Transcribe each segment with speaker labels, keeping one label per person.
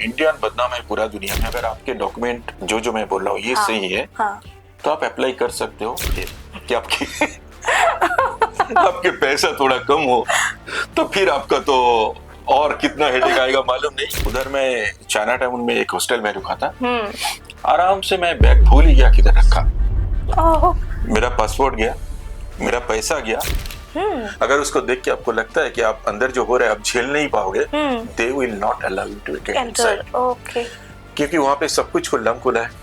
Speaker 1: Indian बदनाम है पूरा दुनिया में। अगर आपके डॉक्यूमेंट जो मैं बोल रहा हूँ ये सही है, तो आप अप्लाई कर सकते हो कि आपकी आपके पैसा थोड़ा कम हो, तो फिर आपका तो और कितना हेडेक आएगा मालूम नहीं। उधर मैं चाइना टाउन में एक हॉस्टल में रुका था। आराम से मैं बैग भूल ही गया किधर रखा। मेरा पासपोर्ट गया, मेरा पैसा गया। अगर उसको देख के आपको लगता है कि आप अंदर जो हो रहा है आप झेल नहीं पाओगे, they will not allow you to get inside. क्योंकि वहाँ पे सब कुछ खुल्लम खुला है।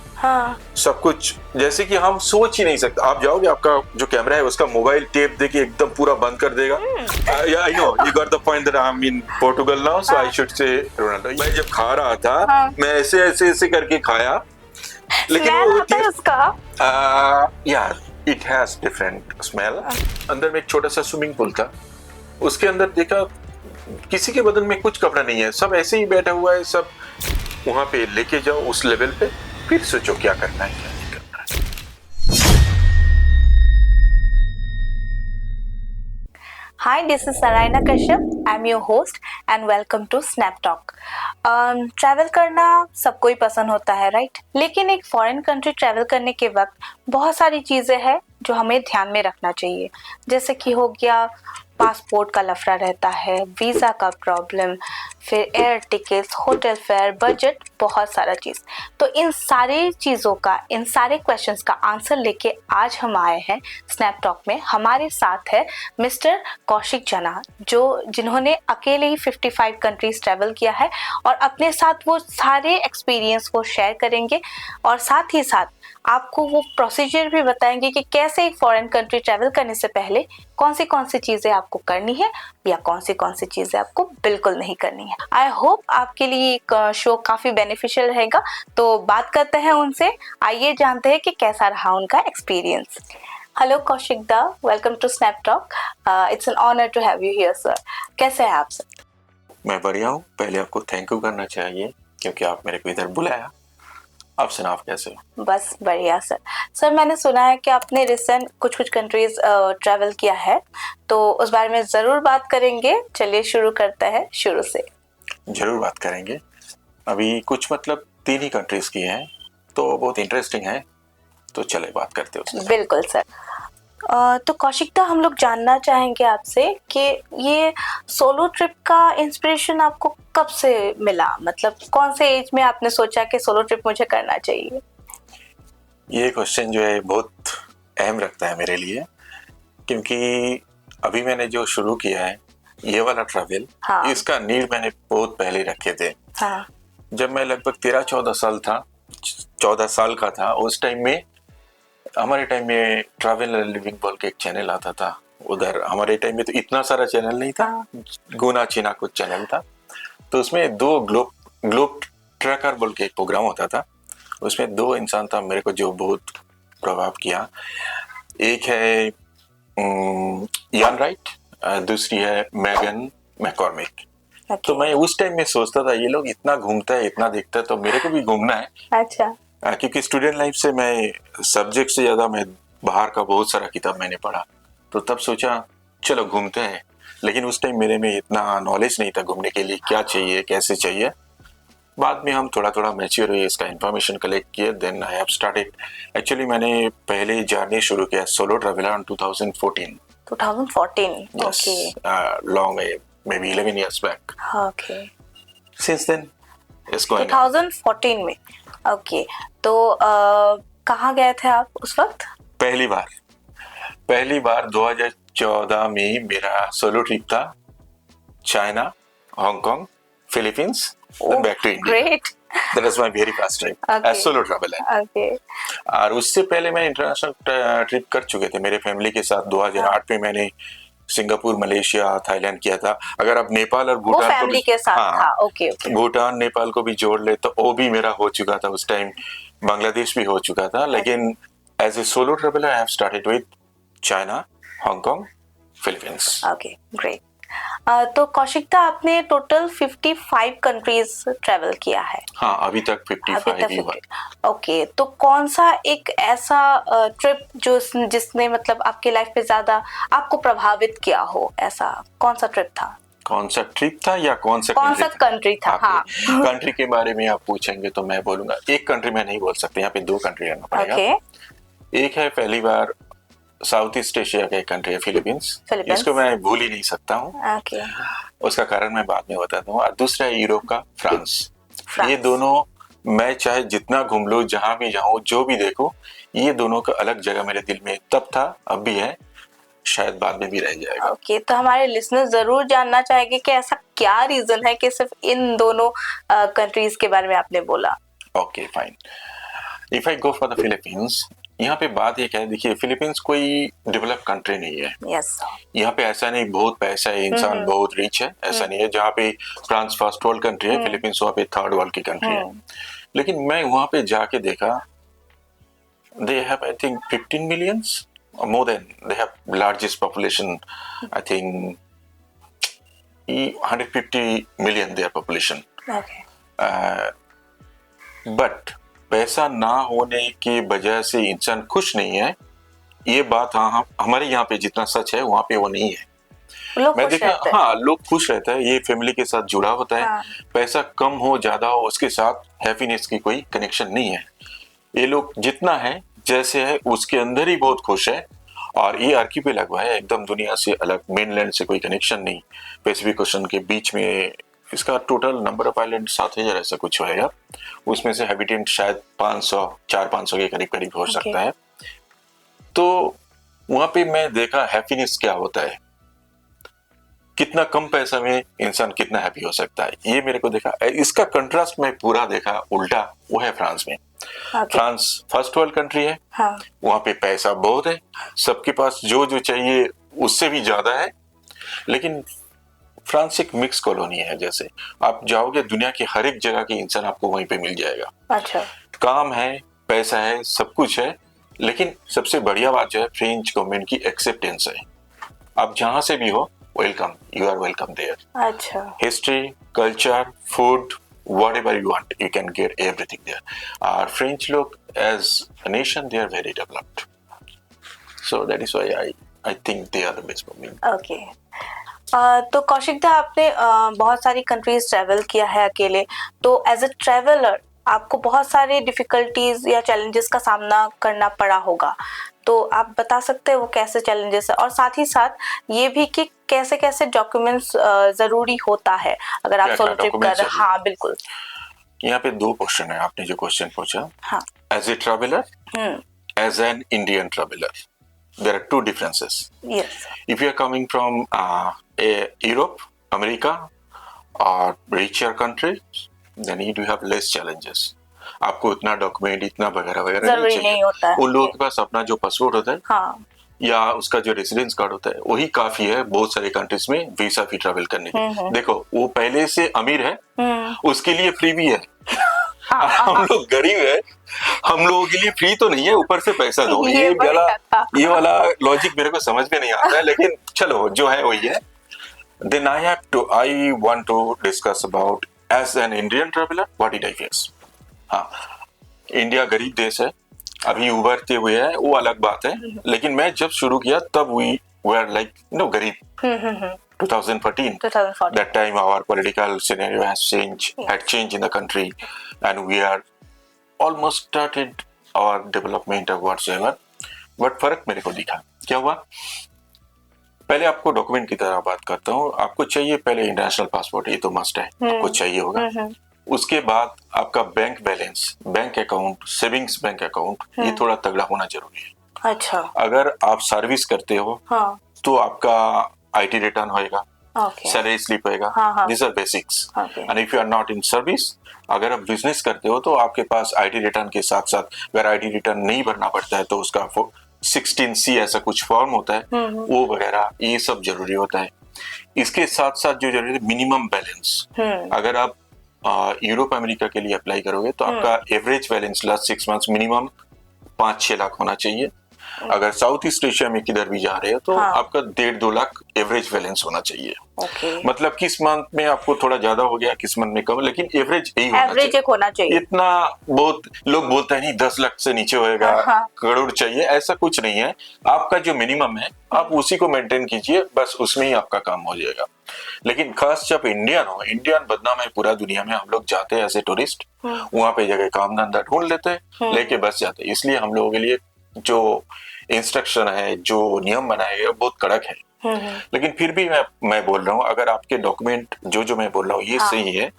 Speaker 1: सब कुछ जैसे कि हम सोच ही नहीं सकते। आप जाओगे, आपका जो कैमरा है उसका मोबाइल टेप देके एकदम पूरा बंद कर देगा। I know you got the point that I am in Portugal now, so I should say Ronaldo. मैं जब खा रहा था, मैं ऐसे करके खाया, लेकिन वो होती है उसका यार, इट हैज डिफरेंट स्मेल। अंदर में एक छोटा सा स्विमिंग पूल था, उसके अंदर देखा किसी के बदन में कुछ कपड़ा नहीं है, सब ऐसे ही बैठा हुआ है। सब वहां पे लेके जाओ उस लेवल पे, फिर सोचो क्या करना है क्या नहीं करना है।
Speaker 2: Hi, this is Sarayana Kashyap. I'm your host and welcome to Snap Talk. Travel करना सबको ही पसंद होता है, राइट? लेकिन एक फॉरेन कंट्री ट्रैवल करने के वक्त बहुत सारी चीज़ें हैं जो हमें ध्यान में रखना चाहिए। जैसे कि हो गया पासपोर्ट का लफड़ा रहता है, वीज़ा का प्रॉब्लम, फिर air tickets, hotel fair, budget, बहुत सारा चीज़। तो इन सारी चीज़ों का, इन सारे क्वेश्चंस का आंसर लेके आज हम आए हैं स्नैप टॉक में। हमारे साथ है मिस्टर कौशिक जना, जिन्होंने अकेले ही 55 कंट्रीज ट्रैवल किया है और अपने साथ वो सारे एक्सपीरियंस को शेयर करेंगे और साथ ही साथ आपको वो प्रोसीजर भी बताएंगे कि कैसे एक फॉरेन कंट्री ट्रैवल करने से पहले कौन सी चीज़ें आपको करनी है या कौन सी चीज़ें आपको बिल्कुल नहीं करनी है। आई होप आपके लिए एक शो काफ़ी बेनिफिशियल रहेगा। तो बात करते हैं उनसे, आइए जानते हैं कि कैसा रहा उनका experience. Hello Kaushik da, welcome to snap talk. It's an honour to have you here sir. कैसे हैं आप सर?
Speaker 1: मैं बढ़िया हूँ। पहले आपको थैंक यू करना चाहिए क्योंकि आप मेरे को इधर बुलाया। आप सुनाओ आप कैसे हो?
Speaker 2: बस बढ़िया सर। सर मैंने सुना है कि आपने रिसेंट कुछ कंट्रीज ट्रैवल किया है, तो उस बारे में ज़रूर बात करेंगे। चलिए शुरू करते हैं शुरू से।
Speaker 1: जरूर बात करेंगे। अभी कुछ 3 ही कंट्रीज की हैं, तो बहुत इंटरेस्टिंग है, तो चले बात करते हैं।
Speaker 2: बिल्कुल सर। तो कौशिक दा, हम लोग जानना चाहेंगे आपसे कि ये सोलो ट्रिप का इंस्पिरेशन आपको कब से मिला? मतलब कौन से एज में आपने सोचा कि सोलो ट्रिप मुझे करना चाहिए?
Speaker 1: ये क्वेश्चन जो है बहुत अहम रखता है मेरे लिए, क्योंकि अभी मैंने जो शुरू किया है ये वाला ट्रैवल, इसका नीड मैंने बहुत पहले रखे थे। जब मैं लगभग 13-14 साल था, 14 साल का था, उस टाइम में हमारे टाइम में ट्रैवल एंड लिविंग बोल के एक चैनल आता था। उधर हमारे टाइम में तो इतना सारा चैनल नहीं था, गुना चीना कुछ चैनल था। तो उसमें 2 ग्लोब ट्रैकर बोल के एक प्रोग्राम होता था। उसमें 2 इंसान था मेरे को जो बहुत प्रभाव किया। एक है यान राइट, दूसरी है मैगन मैकॉर्मिक। तो मैं उस टाइम में सोचता था ये लोग इतना घूमता है, इतना देखता है, तो मेरे को भी घूमना है।
Speaker 2: अच्छा।
Speaker 1: क्योंकि स्टूडेंट लाइफ से मैं सब्जेक्ट से ज़्यादा मैं बाहर का बहुत सारा किताब मैंने पढ़ा, तो तब सोचा चलो घूमते हैं। लेकिन उस टाइम मेरे में इतना नॉलेज नहीं था घूमने के लिए क्या चाहिए कैसे चाहिए। बाद में हम थोड़ा थोड़ा मैच्योर हुए, इसका इन्फॉर्मेशन कलेक्ट किया, then I have started. Actually मैंने पहले जर्नी शुरू किया solo traveller in 2014।
Speaker 2: 2014,
Speaker 1: yes,
Speaker 2: okay.
Speaker 1: Long maybe 11 years back.
Speaker 2: Okay.
Speaker 1: Since then it's going
Speaker 2: 2014 में, ओके। तो कहाँ गए थे आप उस वक्त?
Speaker 1: पहली बार 2014 में मेरा सोलो ट्रिप था। China, Hong Kong, Philippines, back to India. Great. That was my very first trip as solo traveler.
Speaker 2: Okay.
Speaker 1: और उससे पहले मैं इंटरनेशनल ट्रिप कर चुके थे मेरे फैमिली के साथ। 2008 में मैंने सिंगापुर, मलेशिया, थाईलैंड किया था। अगर आप नेपाल और भूटान को भी
Speaker 2: के साथ था, ओके।
Speaker 1: भूटान नेपाल को भी जोड़ ले तो वो भी मेरा हो चुका था उस टाइम। बांग्लादेश भी हो चुका था। लेकिन as a solo traveller I have started with China, Hong Kong, Philippines.
Speaker 2: Okay, great. तो कौशिक दा, आपने टोटल 55 कंट्रीज ट्रैवल किया है।
Speaker 1: हाँ, अभी तक 55 ही हुआ।
Speaker 2: ओके, तो कौन सा एक ऐसा ट्रिप जिसने मतलब आपके लाइफ पे ज्यादा आपको प्रभावित किया हो, ऐसा कौन सा ट्रिप था?
Speaker 1: कौन सा ट्रिप था या कौन सा
Speaker 2: कंट्री था? हाँ,
Speaker 1: कंट्री के बारे में आप पूछेंगे तो मैं बोलूंगा एक कंट्री में नहीं बोल सकते, यहाँ पे 2 कंट्री रहना पड़ेगा। एक है पहली बार साउथ ईस्ट एशिया का एक कंट्री है फिलीपींस, इसको मैं भूल ही नहीं सकता हूँ। उसका कारण मैं बाद में बताता हूँ। और दूसरा है यूरोप का फ्रांस। ये दोनों मैं चाहे जितना घूम लूं, जहां भी जाऊं, जो भी देखो, ये दोनों का अलग जगह मेरे दिल में तब था, अब भी है, शायद बाद में भी रह जाएगा।
Speaker 2: ओके, तो हमारे लिसनर्स जरूर जानना चाहेंगे कि ऐसा क्या रीजन है कि सिर्फ इन दोनों कंट्रीज के बारे में आपने बोला।
Speaker 1: Okay fine, if I go for the Philippines, यहाँ पे बात ये क्या है, देखिए फिलीपींस कोई डेवलप कंट्री नहीं है।
Speaker 2: यस।
Speaker 1: यहाँ पे ऐसा नहीं बहुत पैसा है, इंसान बहुत रिच है, ऐसा नहीं है। जहाँ पे फ्रांस फर्स्ट वर्ल्ड कंट्री है, फिलीपींस वहाँ पे थर्ड वर्ल्ड की कंट्री है। लेकिन मैं वहाँ पे जाके देखा, they have I think 15 millions or more than, they have largest population, I think 150 million their population.
Speaker 2: Okay.
Speaker 1: But पैसा ना होने की वजह से इंसान खुश नहीं है, ये बात हाँ हमारे यहाँ पे जितना सच है वहाँ पे वो नहीं है। मैं देखा हाँ लोग खुश रहता है, ये फैमिली के साथ जुड़ा होता है। हाँ। पैसा कम हो ज्यादा हो उसके साथ हैप्पीनेस की कोई कनेक्शन नहीं है। ये लोग जितना है जैसे है उसके अंदर ही बहुत खुश है। और ये आर्किपेलागो है, एकदम दुनिया से अलग, मेनलैंड से कोई कनेक्शन नहीं, पैसिफिक ओशन के बीच में। इसका टोटल नंबर ऑफ आइलैंड 7000 ऐसा कुछ होएगा, उसमें से हैबिटेंट शायद 400-500 के करीब करीब हो सकता है। तो वहां पे मैं देखा हैप्पीनेस क्या होता है, कितना कम पैसा में इंसान कितना हैप्पी हो सकता है, ये मेरे को देखा। इसका कंट्रास्ट मैं पूरा देखा उल्टा, वो है फ्रांस में। फ्रांस फर्स्ट वर्ल्ड कंट्री है। हाँ। वहां पे पैसा बहुत है, सबके पास जो जो चाहिए उससे भी ज्यादा है। लेकिन फ्रांस एक मिक्स कॉलोनी है, जैसे आप जाओगे दुनिया के हर एक जगह के इंसान आपको वहीं पे मिल जाएगा। अच्छा। काम है, पैसा है, सब कुछ है। लेकिन सबसे बढ़िया बात जो है फ्रेंच गवर्नमेंट की एक्सेप्टेंस है। आप जहां से भी हो, welcome, you are welcome there. अच्छा। History, culture, food, whatever you want, you can get everything there. French लोग as a nation they are very developed, so that is why I think they are the best for me. Okay.
Speaker 2: तो कौशिक दा, आपने बहुत सारी countries travel किया है अकेले, तो एज अ ट्रैवलर आपको बहुत सारे डिफिकल्टीज या चैलेंजेस का सामना करना पड़ा होगा, तो आप बता सकते हैं वो कैसे चैलेंजेस है, और साथ ही साथ ये भी कि कैसे कैसे डॉक्यूमेंट्स जरूरी होता है अगर आप सोलो ट्रिप कर रहे हैं। हाँ बिल्कुल।
Speaker 1: यहाँ पे 2 क्वेश्चन है, आपने जो क्वेश्चन पूछा। हाँ। As a traveller, as an Indian traveller, there are 2 differences. Yes. If you are coming from Europe, America और richer country, then you do have less challenges. आपको इतना डॉक्यूमेंट, इतना वगैरह वगैरह
Speaker 2: नहीं होता है।
Speaker 1: उन लोगों के पास अपना जो पासपोर्ट होता है, हाँ, या उसका जो रेसिडेंस कार्ड होता है, वही काफी है बहुत सारे कंट्रीज में वीजा भी ट्रैवल करने के। देखो वो पहले से अमीर है, उसके लिए फ्री भी है। हम लोग गरीब है, हम लोगों के लिए फ्री तो नहीं है, ऊपर से पैसा दो। ये वाला लॉजिक मेरे को समझ में नहीं आता है, लेकिन चलो जो है वही है। Then I want to discuss about as an Indian traveler what did I face. हाँ, इंडिया गरीब देश है, अभी उभरते हुए है, वो अलग बात है। लेकिन मैं जब शुरू किया तब we were like गरीब। 2014. That time our political scenario had changed in the country, and we are almost started our development of whatsoever. But फर्क मेरे को दिखा, क्या हुआ? पहले आपको डॉक्यूमेंट की तरह बात करता हूँ। आपको चाहिए पहले इंटरनेशनल पासपोर्ट, ये तो मस्ट है, आपको चाहिए होगा। उसके बाद आपका bank balance, bank account, savings bank account, ये थोड़ा तगड़ा होना जरूरी है। अच्छा। अगर आप सर्विस करते हो, हाँ, तो आपका आईटी रिटर्न होएगा, सैलरी स्लिप होएगा, this are basics. And if you are not in service, अगर आप बिजनेस करते हो तो आपके पास आईटी रिटर्न के साथ साथ, अगर आईटी रिटर्न नहीं भरना पड़ता है तो उसका 16C ऐसा कुछ फॉर्म होता है, वो वगैरह, ये सब जरूरी होता है। इसके साथ साथ जो जरूरी है मिनिमम बैलेंस। अगर आप यूरोप अमेरिका के लिए अप्लाई करोगे तो आपका average balance last 6 months minimum 5-6 lakh होना चाहिए। अगर साउथ ईस्ट एशिया में किधर भी जा रहे हो तो
Speaker 2: हाँ।
Speaker 1: आपका 1.5-2 लाख एवरेज बैलेंस होना चाहिए।
Speaker 2: ओके,
Speaker 1: मतलब किस मंथ में आपको थोड़ा ज्यादा हो गया, किस मंथ में कम, लेकिन एवरेज यही होना
Speaker 2: एवरेज
Speaker 1: चाहिए।
Speaker 2: एक होना चाहिए।
Speaker 1: इतना बहुत लोग बोलते हैं नहीं 10 लाख से नीचे होएगा,
Speaker 2: हाँ।
Speaker 1: करोड़ चाहिए, ऐसा कुछ नहीं है। आपका जो मिनिमम है आप उसी को मेंटेन कीजिए, बस उसमें ही आपका काम हो जाएगा। लेकिन खास जब इंडियन बदनाम है पूरा दुनिया में, हम लोग जाते हैं एज ए टूरिस्ट, वहां पे जगह काम धंधा ढूंढ लेते हैं, लेके बस जाते हैं। इसलिए हम लोगों के लिए जो इंस्ट्रक्शन है, जो नियम बनाए गए बहुत कड़क है। लेकिन फिर भी मैं बोल रहा हूँ, अगर आपके डॉक्यूमेंट जो मैं बोल रहा हूँ ये सही है,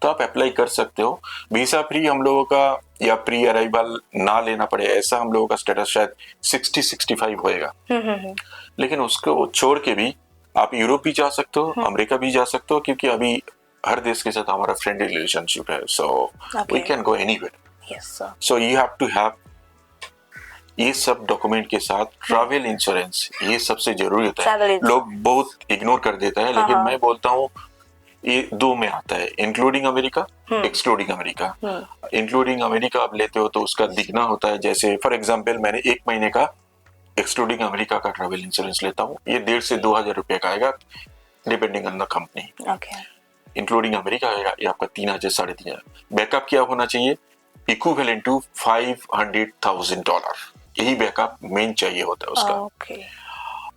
Speaker 1: तो आप अप्लाई कर सकते हो। वीजा फ्री हम लोगों का या प्री अराइवल ना लेना पड़े, ऐसा हम लोगों का स्टेटस शायद 60-65 होएगा। लेकिन उसको छोड़ के भी आप यूरोप भी जा सकते हो, अमेरिका भी जा सकते हो, क्योंकि अभी हर देश के साथ हमारा फ्रेंडली रिलेशनशिप है। So we can go anywhere. So you have to have ये सब डॉक्यूमेंट के साथ ट्रैवल इंश्योरेंस, ये सबसे जरूरी होता है। लोग बहुत इग्नोर कर देता है, लेकिन मैं बोलता हूँ ये 2 में आता है, including America, excluding America. Including America आप लेते हो तो उसका दिखना होता है, जैसे फॉर एग्जांपल मैंने 1 महीने का एक्सक्लूडिंग अमेरिका का ट्रैवल इंश्योरेंस लेता हूँ, ये 1,500 से 2,000 रुपए का आएगा, depending on the company. Including America आएगा ये आपका 3,000 3,500। बैकअप क्या होना चाहिए? इक्विवेलेंट टू $500,000, यही बैकअप मेन चाहिए होता है उसका।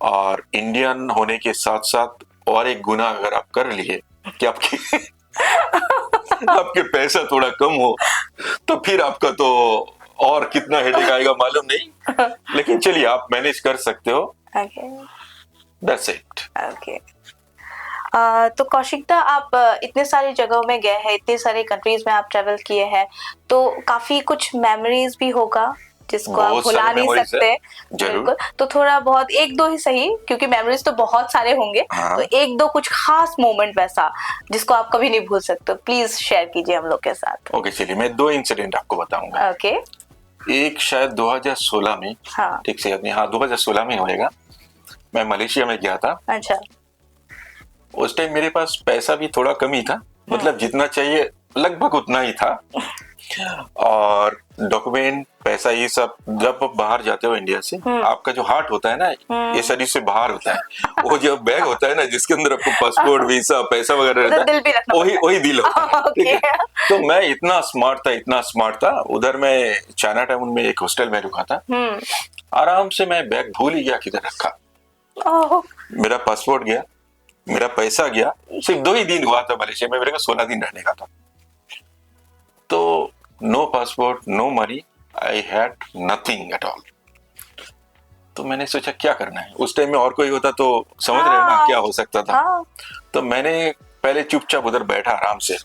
Speaker 1: और इंडियन होने के साथ साथ और एक गुना अगर आप कर लिए कि आपके आपके पैसा थोड़ा कम हो, तो फिर आपका तो और कितना हेडेक आएगा मालूम नहीं। लेकिन चलिए आप मैनेज कर सकते हो। That's it.
Speaker 2: तो कौशिक दा, आप इतने सारी जगहों में गए हैं, इतने सारे कंट्रीज में आप ट्रेवल किए हैं, तो काफी कुछ मेमोरीज भी होगा जिसको आप भुला नहीं सकते। बिल्कुल, तो थोड़ा बहुत 1-2 ही सही, क्योंकि मेमोरीज तो बहुत सारे होंगे। तो 1-2 कुछ खास मोमेंट वैसा जिसको आप कभी नहीं भूल सकते, प्लीज शेयर कीजिए हम लोग के साथ।
Speaker 1: ओके, चलिए मैं 2 इंसिडेंट आपको बताऊंगा। एक शायद 2016 में, ठीक से याद नहीं, हाँ 2016 में होएगा, मैं मलेशिया में गया था।
Speaker 2: अच्छा।
Speaker 1: उस टाइम मेरे पास पैसा भी थोड़ा कम ही था, मतलब जितना चाहिए लगभग उतना ही था। और डॉक्यूमेंट, पैसा, ये सब, जब आप बाहर जाते हो इंडिया से, आपका जो हार्ट होता है ना, ये शरीर से बाहर होता है। वो जो बैग होता है ना, जिसके अंदर आपको पासपोर्ट, वीसा, पैसा वगैरह रहता है, वही दिल होता है। ठीक है। तो मैं इतना स्मार्ट था। उधर मैं चाइना टाउन में एक हॉस्टल में रुका था। आराम से मैं बैग भूल ही गया किधर रखा। मेरा पासपोर्ट गया, मेरा पैसा गया। सिर्फ 2 ही दिन हुआ था मलेशिया में, मेरे को 16 दिन रहने का था। तो no passport, no money, I had nothing at all. तो मैंने सोचा क्या करना है। उस टाइम में और कोई होता तो समझ रहे हैं ना क्या हो सकता था। तो मैंने पहले चुपचाप उधर बैठा आराम से,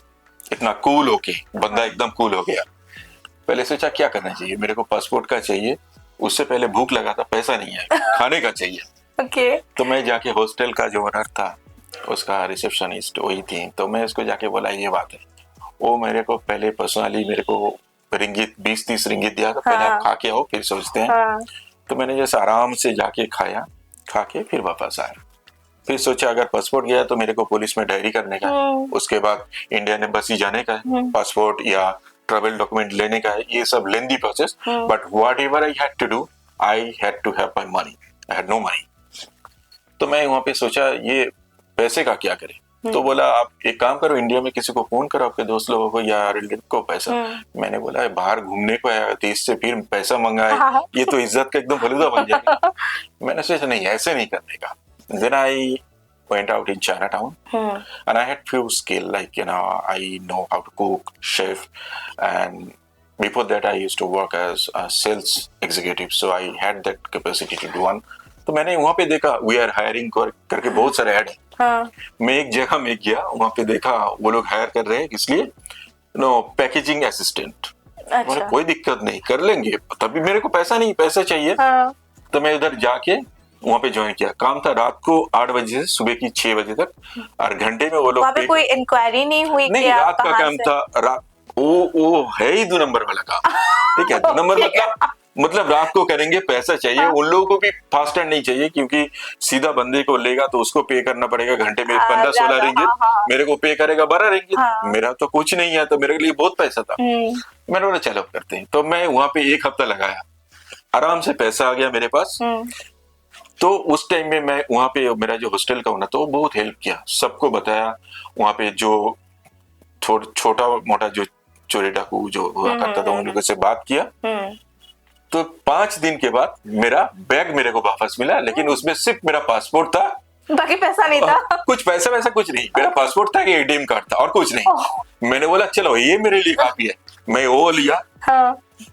Speaker 1: इतना कूल होके, बंदा एकदम कूल हो गया। पहले सोचा क्या करना चाहिए, मेरे को पासपोर्ट का चाहिए, उससे पहले भूख लगा था, पैसा नहीं है, खाने का चाहिए। तो मैं जाके हॉस्टल का जो ओनर था, उसका रिसेप्शनिस्ट वही थी, तो मैं उसको जाके बोला ये बात है। वो मेरे को पहले पर्सनली मेरे को रिंगित 20-30 रिंगित दिया था। पहले आप खा के आओ फिर सोचते हैं। तो मैंने जैसे आराम से जाके खाया, खा के फिर वापस आया। फिर सोचा अगर पासपोर्ट गया तो मेरे को पुलिस में डायरी करने का, उसके बाद इंडियन एम्बेसी जाने का है, पासपोर्ट या ट्रैवल डॉक्यूमेंट लेने का है, ये सब lengthy process. But whatever I had to do, I had to have my money, I had no money. तो मैं वहां पे सोचा ये पैसे का क्या करें। तो बोला आप एक काम करो, इंडिया में किसी को फोन करो, आपके दोस्त लोगों को या रिलेटिव को पैसा। मैंने बोला बाहर घूमने को आया तो इससे फिर पैसा मंगाए, ये तो इज्जत का एकदम फलूदा बन जाएगा। मैंने सोचा नहीं, ऐसे नहीं करने का। Then I went out in Chinatown, and I had few skill, like I know how to cook, chef, and before that I used to work as a sales executive, so I had that capacity to do one. तो मैंने वहाँ पे देखा we are hiring करके बहुत सारे add है। मैं एक जगह में गया, वहाँ पे देखा वो लोग हायर कर रहे हैं, इसलिए पैकेजिंग असिस्टेंट। अच्छा। कोई दिक्कत नहीं, कर लेंगे, तभी मेरे को पैसा नहीं, पैसा चाहिए। तो मैं उधर जाके वहाँ पे ज्वाइन किया। काम था रात को 8 बजे से सुबह की 6 बजे तक, और घंटे में वो लोग
Speaker 2: वहाँ पे कोई इंक्वायरी नहीं हुई?
Speaker 1: नहीं, रात का काम था। रात वो है ही 2 नंबर वाला काम। ठीक है, 2 नंबर मतलब रात को करेंगे, पैसा चाहिए। उन लोगों को भी फास्टर नहीं चाहिए, क्योंकि सीधा बंदे को लेगा तो उसको पे करना पड़ेगा घंटे में 15-16 रिंगिट, मेरे को पे करेगा 12 रिंगिट। मेरा तो कुछ नहीं है, तो मेरे लिए बहुत पैसा था। मैंने बोला चलो करते हैं। तो मैं वहाँ पे 1 हफ्ता लगाया, आराम से पैसा आ गया मेरे पास। तो उस टाइम में मैं वहां पे, मेरा जो हॉस्टल का ओनर था वो बहुत हेल्प किया, सबको बताया वहां पे जो छोटा मोटा जो चोरी डाकू जो हुआ करता था उन लोगों से बात किया। तो 5 दिन के बाद मेरा बैग मेरे को वापस मिला, लेकिन उसमें सिर्फ मेरा पासपोर्ट था,
Speaker 2: बाकी पैसा नहीं था।
Speaker 1: कुछ पैसा वैसा कुछ नहीं, मेरा पासपोर्ट था, एटीएम कार्ड था और कुछ नहीं। मैंने बोला चलो ये मेरे लिए काफी है, मैं वो लिया।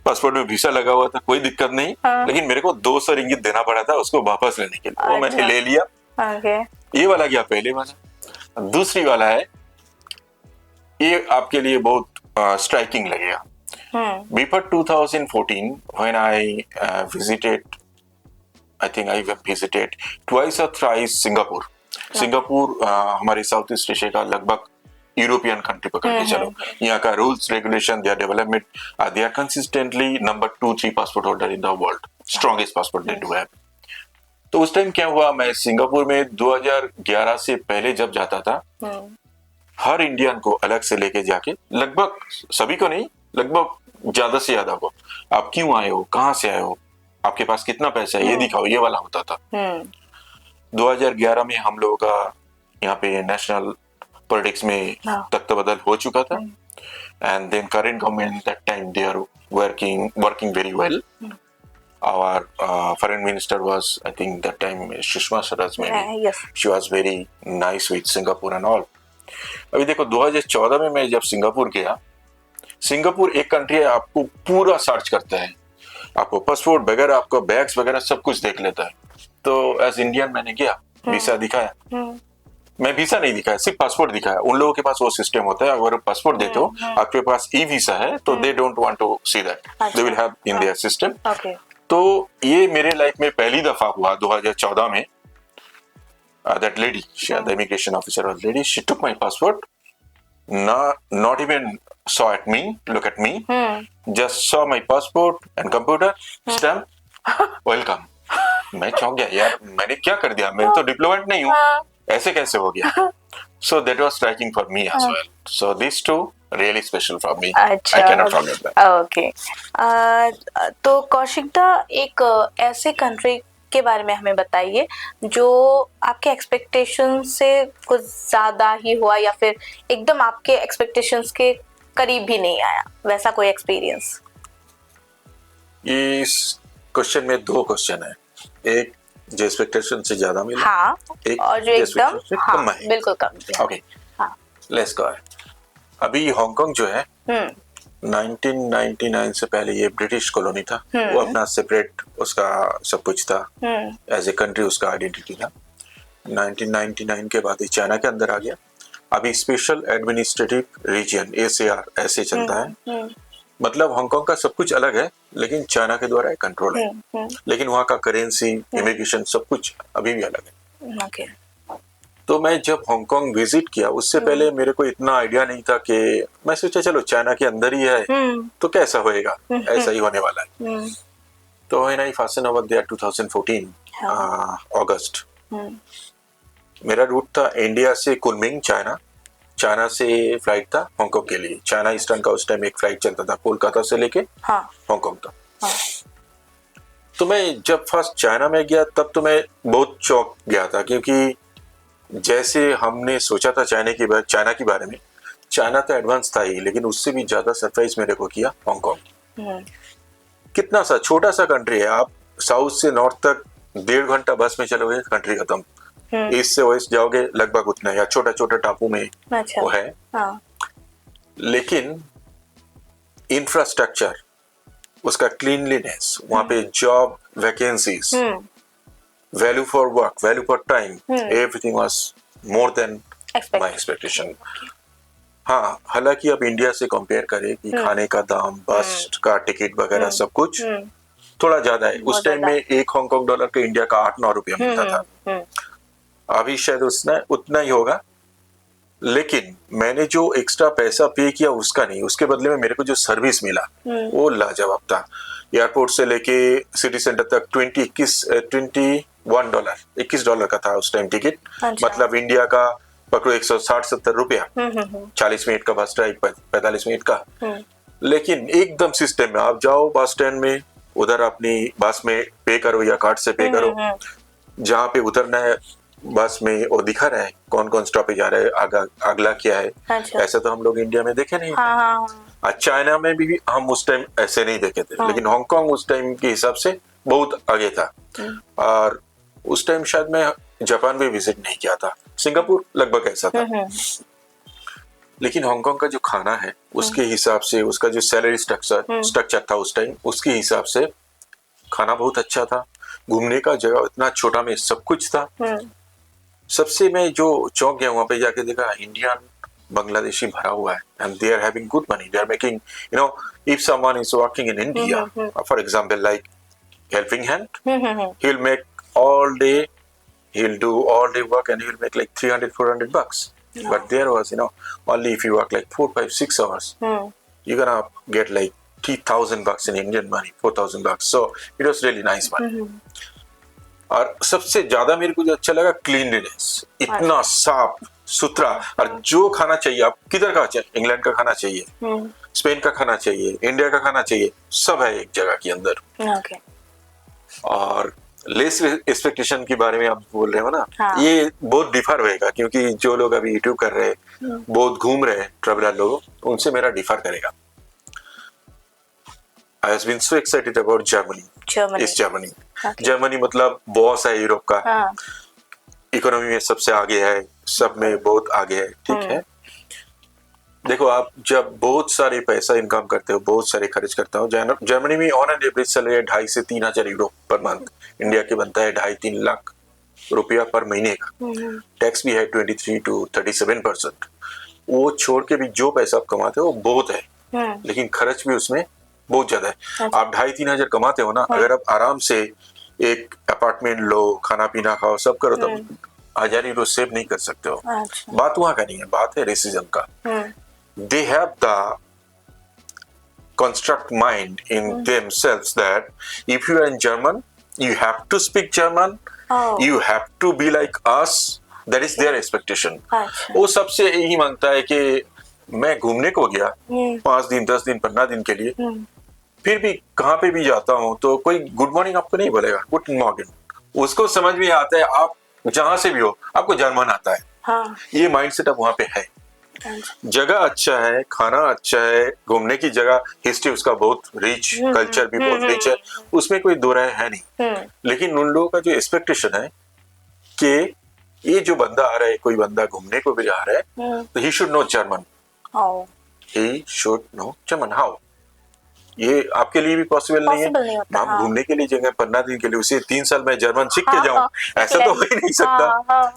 Speaker 1: पासपोर्ट में वीसा लगा हुआ था, कोई दिक्कत नहीं। लेकिन मेरे को 200 रिंगित देना पड़ा था उसको वापस लेने के लिए, वो मैंने ले लिया। ये वाला गया पहले वाला। दूसरी वाला है, ये आपके लिए बहुत स्ट्राइकिंग लगेगा। Before 2014, when I visited, I think I visited twice or thrice Singapore. Singapore हमारे साउथ ईस्ट एशिया का लगभग यूरोपियन कंट्री पकड़ के चलो, यहाँ का rules regulation, their development, they are consistently number 2-3 passport holder in the world, strongest passport they do have. तो उस टाइम क्या हुआ, मैं सिंगापुर में 2011 से पहले जब जाता था, हर इंडियन को अलग से लेके जाके, लगभग सभी को नहीं, लगभग ज्यादा से ज्यादा को, आप क्यों आए हो, कहाँ से आए हो, आपके पास कितना पैसा है, ये दिखाओ, ये वाला होता था। 2011 में हम लोगों का यहाँ पे नेशनल पॉलिटिक्स में तख्ताबदल हो चुका था, and then current government that time they are working very well. Our foreign minister was, I think that time, Sushma Swaraj, maybe.
Speaker 2: Yes.
Speaker 1: She was very nice with Singapore and all. अभी देखो 2014 में मैं जब Singapore गया, Singapore एक country है, आपको पूरा सर्च करता है, आपको पासपोर्ट वगैरह, आपको बैग्स वगैरह सब कुछ देख लेता है। तो एज इंडियन मैंने गया, वीसा दिखाया, मैं वीसा नहीं दिखाया, सिर्फ पासपोर्ट दिखाया। उन लोगों के पास वो सिस्टम होता है, अगर पासपोर्ट देते हो, आपके पास ई वीसा है, तो they don't want to see that, they will have in their system. तो ये मेरे लाइफ में पहली दफा हुआ 2014 में। That lady, the immigration officer was lady, she took my passport, not even saw at me, look at me, just saw my passport and computer, stamp, welcome. मैं चौंक गया, यार मैंने क्या कर दिया, मैं तो डिप्लोमेट नहीं हूँ, ऐसे कैसे हो गया? So that was striking for me as well. So these two really special for me. I cannot forget that.
Speaker 2: Okay. तो कौशिक दा, एक ऐसे कंट्री के बारे में हमें बताइए जो आपके एक्सपेक्टेशन से कुछ ज्यादा ही हुआ, या फिर एकदम आपके एक्सपेक्टेशंस के करीब भी नहीं आया, वैसा कोई एक्सपीरियंस।
Speaker 1: इस क्वेश्चन में 2 क्वेश्चन है, एक जो एक्सपेक्टेशन से ज्यादा मिला,
Speaker 2: हाँ,
Speaker 1: एक
Speaker 2: और जो एकदम
Speaker 1: कम है,
Speaker 2: बिल्कुल कम।
Speaker 1: Okay, let's go. अभी हांगकांग जो है 1999 से पहले ये ब्रिटिश कॉलोनी था, वो अपना सेपरेट उसका सब कुछ था, एज ए कंट्री उसका आइडेंटिटी था। 1999 के बाद ये चाइना के अंदर आ गया। अभी स्पेशल एडमिनिस्ट्रेटिव रीजन ACR ऐसे चलता है, मतलब हांगकांग का सब कुछ अलग है, लेकिन चाइना के द्वारा कंट्रोल है, लेकिन वहाँ का करेंसी, इमिग्रेशन सब कुछ अभी भी अलग है।
Speaker 2: okay.
Speaker 1: तो मैं जब हांगकांग विजिट किया, उससे पहले मेरे को इतना आइडिया नहीं था, कि मैं सोचा चलो चाइना के अंदर ही है तो कैसा होएगा, ऐसा ही होने वाला है। तो व्हेन आई फास्टेन ओवर देयर 2014 अगस्त, मेरा रूट था इंडिया से कुनमिंग, चाइना से फ्लाइट था हांगकांग के लिए। चाइना ईस्टर्न का उस टाइम एक फ्लाइट चलता था कोलकाता से लेके हांगकांग तक। तो मैं जब फर्स्ट चाइना में गया, तब तो मैं बहुत चौंक गया था, क्योंकि जैसे हमने सोचा था चाइना के बारे में, चाइना तो एडवांस था ही, लेकिन उससे भी ज्यादा सरप्राइज मेरे को किया हांगकांग। कितना सा छोटा सा कंट्री है, आप साउथ से नॉर्थ तक 1.5 घंटा बस में चलोगे, कंट्री खत्म। ईस्ट से वेस्ट जाओगे लगभग उतना, या छोटा छोटा टापू में वो है। लेकिन इंफ्रास्ट्रक्चर, उसका क्लीनलीनेस, वहाँ पे job vacancies, value for work, value for time, everything was more than my expectation. हाँ, हालांकि अब इंडिया से कंपेयर करें कि खाने का दाम, बस का टिकट वगैरह सब कुछ थोड़ा ज्यादा है। उस टाइम में एक हांगकांग डॉलर का इंडिया का 8-9 रुपया मिलता था, अभी शायद उतना ही होगा। लेकिन मैंने जो एक्स्ट्रा पैसा पे किया उसका नहीं, उसके बदले में मेरे को जो सर्विस मिला वो लाजवाब था। एयरपोर्ट से लेके सिटी सेंटर तक 21 डॉलर का था उस टाइम टिकट। मतलब इंडिया का पकड़ो 160-70 रुपया, 40 मिनट का बस ड्राइव, 45 मिनट का। लेकिन एकदम सिस्टम में आप जाओ बस स्टैंड में, उधर अपनी बस में पे करो या कार्ड से पे करो, जहाँ पे उतरना है बस में वो दिखा रहा है कौन कौन स्टॉपेज आ रहा है, अगला क्या है।
Speaker 2: अच्छा।
Speaker 1: ऐसा तो हम लोग इंडिया में देखे नहीं।
Speaker 2: हाँ।
Speaker 1: चाइना में भी हम उस टाइम ऐसे नहीं देखे थे, लेकिन हांगकांग उस टाइम के हिसाब से बहुत आगे था। और उस टाइम शायद मैं जापान भी विजिट नहीं किया था, सिंगापुर लगभग ऐसा था। लेकिन हांगकांग का जो खाना है उसके हिसाब से, उसका जो सैलरी स्ट्रक्चर था उस टाइम, उसके हिसाब से खाना बहुत अच्छा था। घूमने का जगह इतना छोटा में सब कुछ था। सबसे मैं जो चौंक गया वहां पे जाके देखा इंडियन बांग्लादेशी भरा हुआ है, and they are having good money, they are making, you know, if someone is working in India, for example like helping hand, he'll make all day, he'll do all day work and he'll make like 300-400 bucks. But there was, you know, only if you work like 4, 5, 6 hours, you're gonna get like 3,000 bucks in Indian money, 4,000 bucks. So it was really nice money. और सबसे ज्यादा मेरे को जो अच्छा लगा cleanliness, इतना साफ सुथरा। और जो खाना चाहिए, आप किधर का चाहिए, इंग्लैंड का खाना चाहिए, स्पेन का खाना चाहिए, इंडिया का खाना चाहिए, सब है एक जगह के अंदर। और लेस एक्सपेक्टेशन के बारे में आप बोल रहे हो ना, हाँ। ये बहुत डिफर होएगा, क्योंकि जो लोग अभी यूट्यूब कर रहे हैं, बहुत घूम रहे हैं ट्रैवलर लोग, उनसे मेरा डिफर करेगा। I has been so excited about Germany. Is Germany. Okay. Germany मतलब बॉस है यूरोप का, हाँ। इकोनॉमी में सबसे आगे है, सब में बहुत आगे है, ठीक है। देखो, आप जब बहुत सारे पैसा इनकम करते हो, बहुत सारे खर्च करता हो, जर्मनी में ऑन एन एवरेज सैलरी 2,500 से 3,000 यूरो पर मंथ। इंडिया के बनता है 2.5-3 लाख रुपया पर महीने का। टैक्स भी है 23 to 37%। वो छोड़ के भी जो पैसा आप कमाते हो बहुत है, लेकिन खर्च भी उसमें बहुत ज्यादा है। आप 2,500-3 हजार कमाते हो ना, अगर आप आराम से एक अपार्टमेंट लो, खाना पीना खाओ, सब करो, तो 1,000 यूरो सेव नहीं कर सकते हो। बात वहां का नहीं है, बात है रेसिज्म का। They have the construct mind in themselves that if you are in German, you have to speak German, you have to be like us. That is their expectation. वो सबसे यही मांगता है कि मैं घूमने को गया 5 दिन, 10 दिन, 15 दिन के लिए, फिर भी कहाँ पे भी जाता हूँ तो कोई गुड मॉर्निंग आपको नहीं बोलेगा, गुड मॉर्निंग। उसको समझ में आता है आप जहां से भी हो, आपको जर्मन आता है। हाँ। ये माइंडसेट अब वहां पे है। जगह अच्छा है, खाना अच्छा है, घूमने की जगह, हिस्ट्री उसका बहुत रिच, कल्चर भी बहुत रिच है, उसमें कोई दो राय है नहीं। लेकिन उन लोगों का जो एक्सपेक्टेशन है कि ये जो बंदा आ रहा है, कोई बंदा घूमने को भी आ रहा है, तो he should know German, he should know German. How? ये आपके लिए भी पॉसिबल नहीं है। आप घूमने के लिए जगह 15 दिन के लिए, उसे 3 साल में जर्मन सीख के जाऊं, ऐसा तो हो ही नहीं सकता।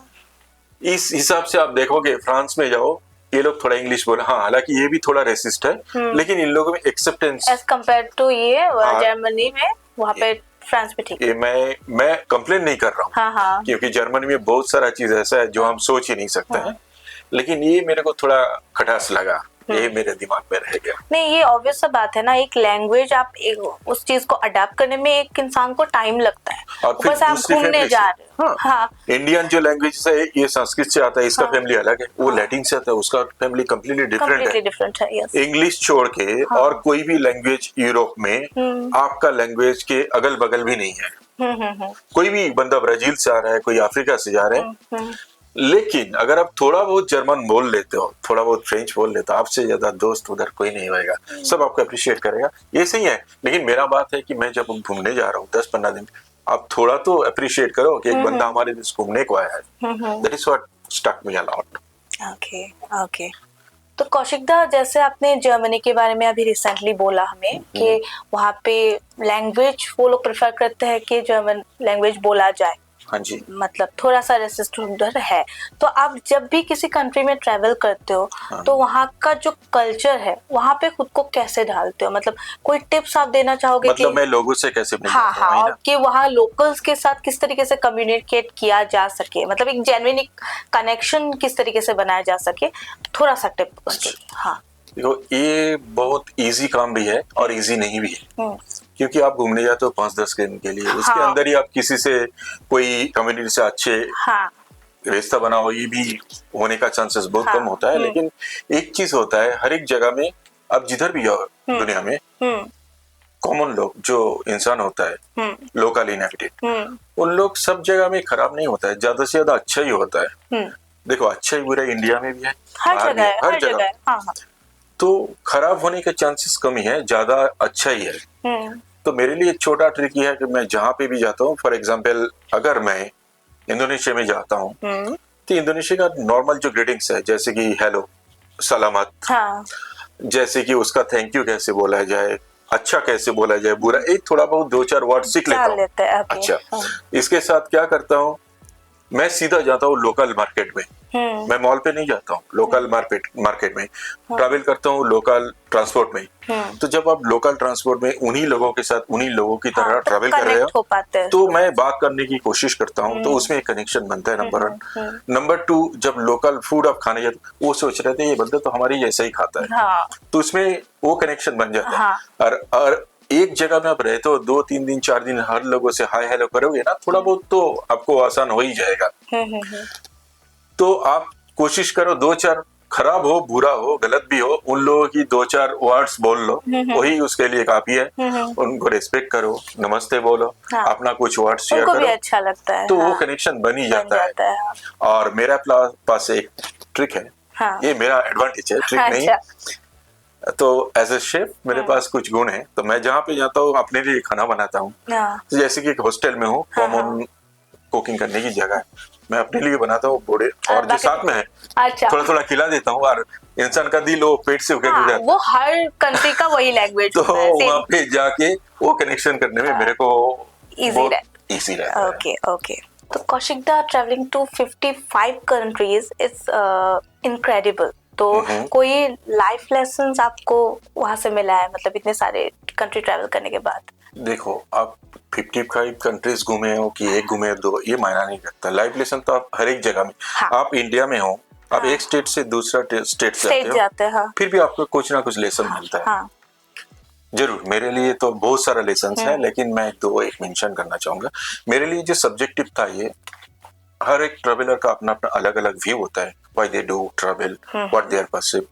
Speaker 1: इस हिसाब से आप देखोगे, फ्रांस में जाओ, ये लोग थोड़ा इंग्लिश बोले, हाँ, हालांकि ये भी थोड़ा रेसिस्ट है, लेकिन इन लोगों में एक्सेप्टेंस
Speaker 2: एज कंपेयर टू ये जर्मनी में, वहाँ पे फ्रांस में ठीक है।
Speaker 1: मैं कंप्लेन नहीं कर रहा हूँ, क्योंकि जर्मनी में बहुत सारा चीज ऐसा है जो हम सोच ही नहीं सकते हैं, लेकिन ये मेरे को थोड़ा खटास लगा, ये मेरे दिमाग में रह गया।
Speaker 2: नहीं, ये ऑब्वियस सा बात है ना, एक लैंग्वेज आप उस चीज को अडाप्ट करने में एक इंसान को टाइम लगता है,
Speaker 1: और फिर
Speaker 2: बस आप घूमने जा रहे हो। हाँ।
Speaker 1: इंडियन जो लैंग्वेज है, ये संस्कृत से आता है, इसका फैमिली अलग है, वो लैटिन से आता है, उसका फैमिली कम्प्लीटली डिफरेंट है। इंग्लिश छोड़ के और कोई भी लैंग्वेज यूरोप में आपका लैंग्वेज के अगल बगल भी नहीं है। कोई भी बंदा ब्राजील से आ रहा है, कोई अफ्रीका से जा रहा है, लेकिन अगर आप थोड़ा बहुत जर्मन बोल लेते हो, थोड़ा बहुत फ्रेंच बोल लेते हो, आपसे ज्यादा दोस्त उधर कोई नहीं होगा, सब आपको अप्रिशिएट करेगा। ये सही है, लेकिन मेरा बात है कि मैं जब घूमने जा रहा हूँ 10-15 दिन, आप थोड़ा तो अप्रिशिएट करो कि एक बंदा हमारे देश घूमने को आया है। That is what stuck me a lot.
Speaker 2: Okay. तो कौशिकदा, जैसे आपने जर्मनी के बारे में अभी रिसेंटली बोला हमें कि वहाँ पे लैंग्वेज वो लोग प्रेफर करते हैं कि जर्मन लैंग्वेज बोला जाए।
Speaker 1: हाँ जी।
Speaker 2: मतलब थोड़ा सा रेसिस्ट उधर है। तो आप जब भी किसी कंट्री में ट्रैवल करते हो, तो वहाँ का जो कल्चर है, वहाँ पे खुद को कैसे ढालते हो? मतलब कोई टिप्स आप देना चाहोगे?
Speaker 1: मतलब मैं लोगों से कैसे मिल सकता हूं,
Speaker 2: और कि वहाँ लोकल्स के साथ किस तरीके से कम्युनिकेट किया जा सके, मतलब एक जेन्युइन कनेक्शन किस तरीके से बनाया जा सके, थोड़ा सा टिप उसके। हाँ,
Speaker 1: देखो, ये बहुत इजी काम भी है और इजी नहीं भी है, क्योंकि आप घूमने जाते हो 5-10 दिन के लिए, उसके अंदर ही आप किसी से, कोई कम्युनिटी से अच्छे रिश्ता बनाओ, ये भी होने का चांसेस बहुत कम होता है। लेकिन एक चीज होता है, हर एक जगह में आप जिधर भी जाओ दुनिया में, कॉमन लोग जो इंसान होता है, लोकल इनहेबिटेड, उन लोग सब जगह में खराब नहीं होता है, ज्यादा से ज्यादा अच्छा ही होता है। देखो अच्छा ही बुरा इंडिया में भी है,
Speaker 2: हर
Speaker 1: बाहर भी
Speaker 2: जगह
Speaker 1: है,
Speaker 2: है,
Speaker 1: हर
Speaker 2: हर
Speaker 1: जगह।
Speaker 2: जगह है। हाँ हाँ।
Speaker 1: तो खराब होने के चांसेस कम ही है, ज्यादा अच्छा ही है। तो मेरे लिए एक छोटा ट्रिक ये है कि मैं जहाँ पे भी जाता हूँ, फॉर एग्जाम्पल अगर मैं इंडोनेशिया में जाता हूँ, तो इंडोनेशिया का नॉर्मल जो ग्रीटिंग्स है, जैसे कि हेलो, सलामत,
Speaker 2: हाँ।
Speaker 1: जैसे कि उसका थैंक यू कैसे बोला जाए, अच्छा कैसे बोला जाए, बुरा, एक थोड़ा बहुत 2-4 वर्ड सीख लेता हूँ।
Speaker 2: लेते हैं, okay,
Speaker 1: अच्छा,
Speaker 2: हाँ।
Speaker 1: इसके साथ क्या करता हूँ, मैं सीधा जाता हूँ लोकल मार्केट में। मैं मॉल पे नहीं जाता हूँ, लोकल मार्केट में ट्रैवल करता हूँ, लोकल ट्रांसपोर्ट में। तो जब आप लोकल ट्रांसपोर्ट में उन्हीं लोगों के साथ, उन्हीं लोगों की तरह
Speaker 2: तो
Speaker 1: ट्रैवल कर रहे
Speaker 2: हो पाते हैं,
Speaker 1: तो मैं बात करने की कोशिश करता हूँ, तो उसमें एक कनेक्शन बनता है, नंबर 1। नंबर 2, जब लोकल फूड आप खाने जाते, वो सोच रहे थे ये बंदा तो हमारी जैसा ही खाता है,
Speaker 2: हाँ।
Speaker 1: तो उसमें वो कनेक्शन बन जाता है।
Speaker 2: हाँ।
Speaker 1: और एक जगह में आप रहते हो, 2-3 दिन 4 दिन हर लोगों से हाय हेलो करोगे ना, थोड़ा बहुत तो आपको आसान हो ही जाएगा। तो आप कोशिश करो 2-4, खराब हो, बुरा हो, गलत भी हो, उन लोगों की 2-4 वर्ड्स बोल लो, वही उसके लिए काफी है। उनको रिस्पेक्ट करो, नमस्ते बोलो,
Speaker 2: हाँ।
Speaker 1: अपना कुछ वर्ड शेयर
Speaker 2: उनको भी
Speaker 1: करो,
Speaker 2: अच्छा लगता है,
Speaker 1: तो
Speaker 2: हाँ।
Speaker 1: वो कनेक्शन बन ही जाता है।
Speaker 2: हाँ।
Speaker 1: और मेरा पास एक ट्रिक है,
Speaker 2: हाँ।
Speaker 1: ये मेरा एडवांटेज है, ट्रिक नहीं। तो एज ए शेफ मेरे पास कुछ गुण है, तो मैं जहाँ पे जाता हूँ अपने लिए खाना बनाता हूँ। तो जैसे कि एक हॉस्टल में हूँ, कॉमन कुकिंग करने की जगह है, मैं अपने लिए बनाता हूँ बड़े, और जो साथ में है थोड़ा थोड़ा खिला देता हूँ, और इंसान का दिल वो पेट से होकर गुजरता है।
Speaker 2: वो हर कंट्री का वही लैंग्वेज
Speaker 1: तो
Speaker 2: होता है,
Speaker 1: वहाँ पे जाके वो कनेक्शन करने में मेरे को इजी रहता है।
Speaker 2: Okay okay. तो Kaushik da, travelling to 55 countries is incredible. तो कोई लाइफ लेसन्स आपको वहां से मिला है, मतलब इतने सारे कंट्री ट्रैवल करने के बाद?
Speaker 1: देखो, आप 55 कंट्रीज घूमे हो कि एक घूमे 2, ये मायना नहीं रखता। लाइफ लेसन तो आप हर एक जगह में, आप इंडिया में हो, आप एक स्टेट से दूसरा स्टेट जाते हो, फिर भी आपको कुछ ना कुछ लेसन मिलता है। जरूर, मेरे लिए तो बहुत सारा लेसन है, लेकिन मैं 2 एक मेंशन करना चाहूंगा। मेरे लिए जो सब्जेक्टिव था, ये हर एक ट्रेवलर का अपना अपना अलग अलग व्यू होता है, why they do travel, what they are perceive,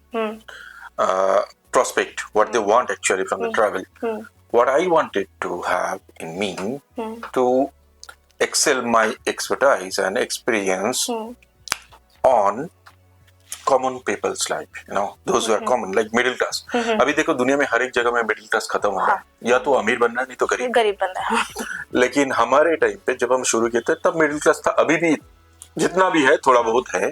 Speaker 1: prospect, what they want actually from the travel. What I wanted to have in me to excel my expertise and experience on common people's life, you know, those who are common, like middle class. अभी देखो दुनिया में हर एक जगह में middle class खत्म हो रहा है, या तो अमीर बनना है, नहीं तो गरीब बनना है। लेकिन हमारे टाइम पे जब हम शुरू किए थे, तब मिडिल क्लास था, अभी भी जितना भी है थोड़ा बहुत है।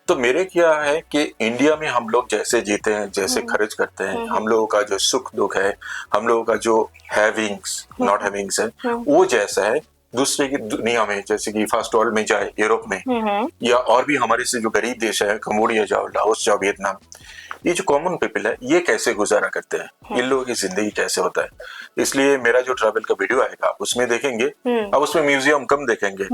Speaker 1: तो मेरे क्या है कि इंडिया में हम लोग जैसे जीते हैं, जैसे खर्च करते हैं, हम लोगों का जो सुख दुख है, हम लोगों का जो हैविंग्स नॉट हैविंग्स है, वो जैसा है दूसरे की दुनिया में, जैसे कि फर्स्ट वर्ल्ड में जाए, यूरोप में, या और भी हमारे से जो गरीब देश है, कंबोडिया जाओ, लाओस जाओ, वियतनाम, ये जो कॉमन पीपल है, ये कैसे गुजारा करते हैं, इन लोगों की जिंदगी कैसे होता है। इसलिए मेरा जो ट्रैवल का वीडियो आएगा, आप उसमें देखेंगे, आप उसमें म्यूजियम कम देखेंगे,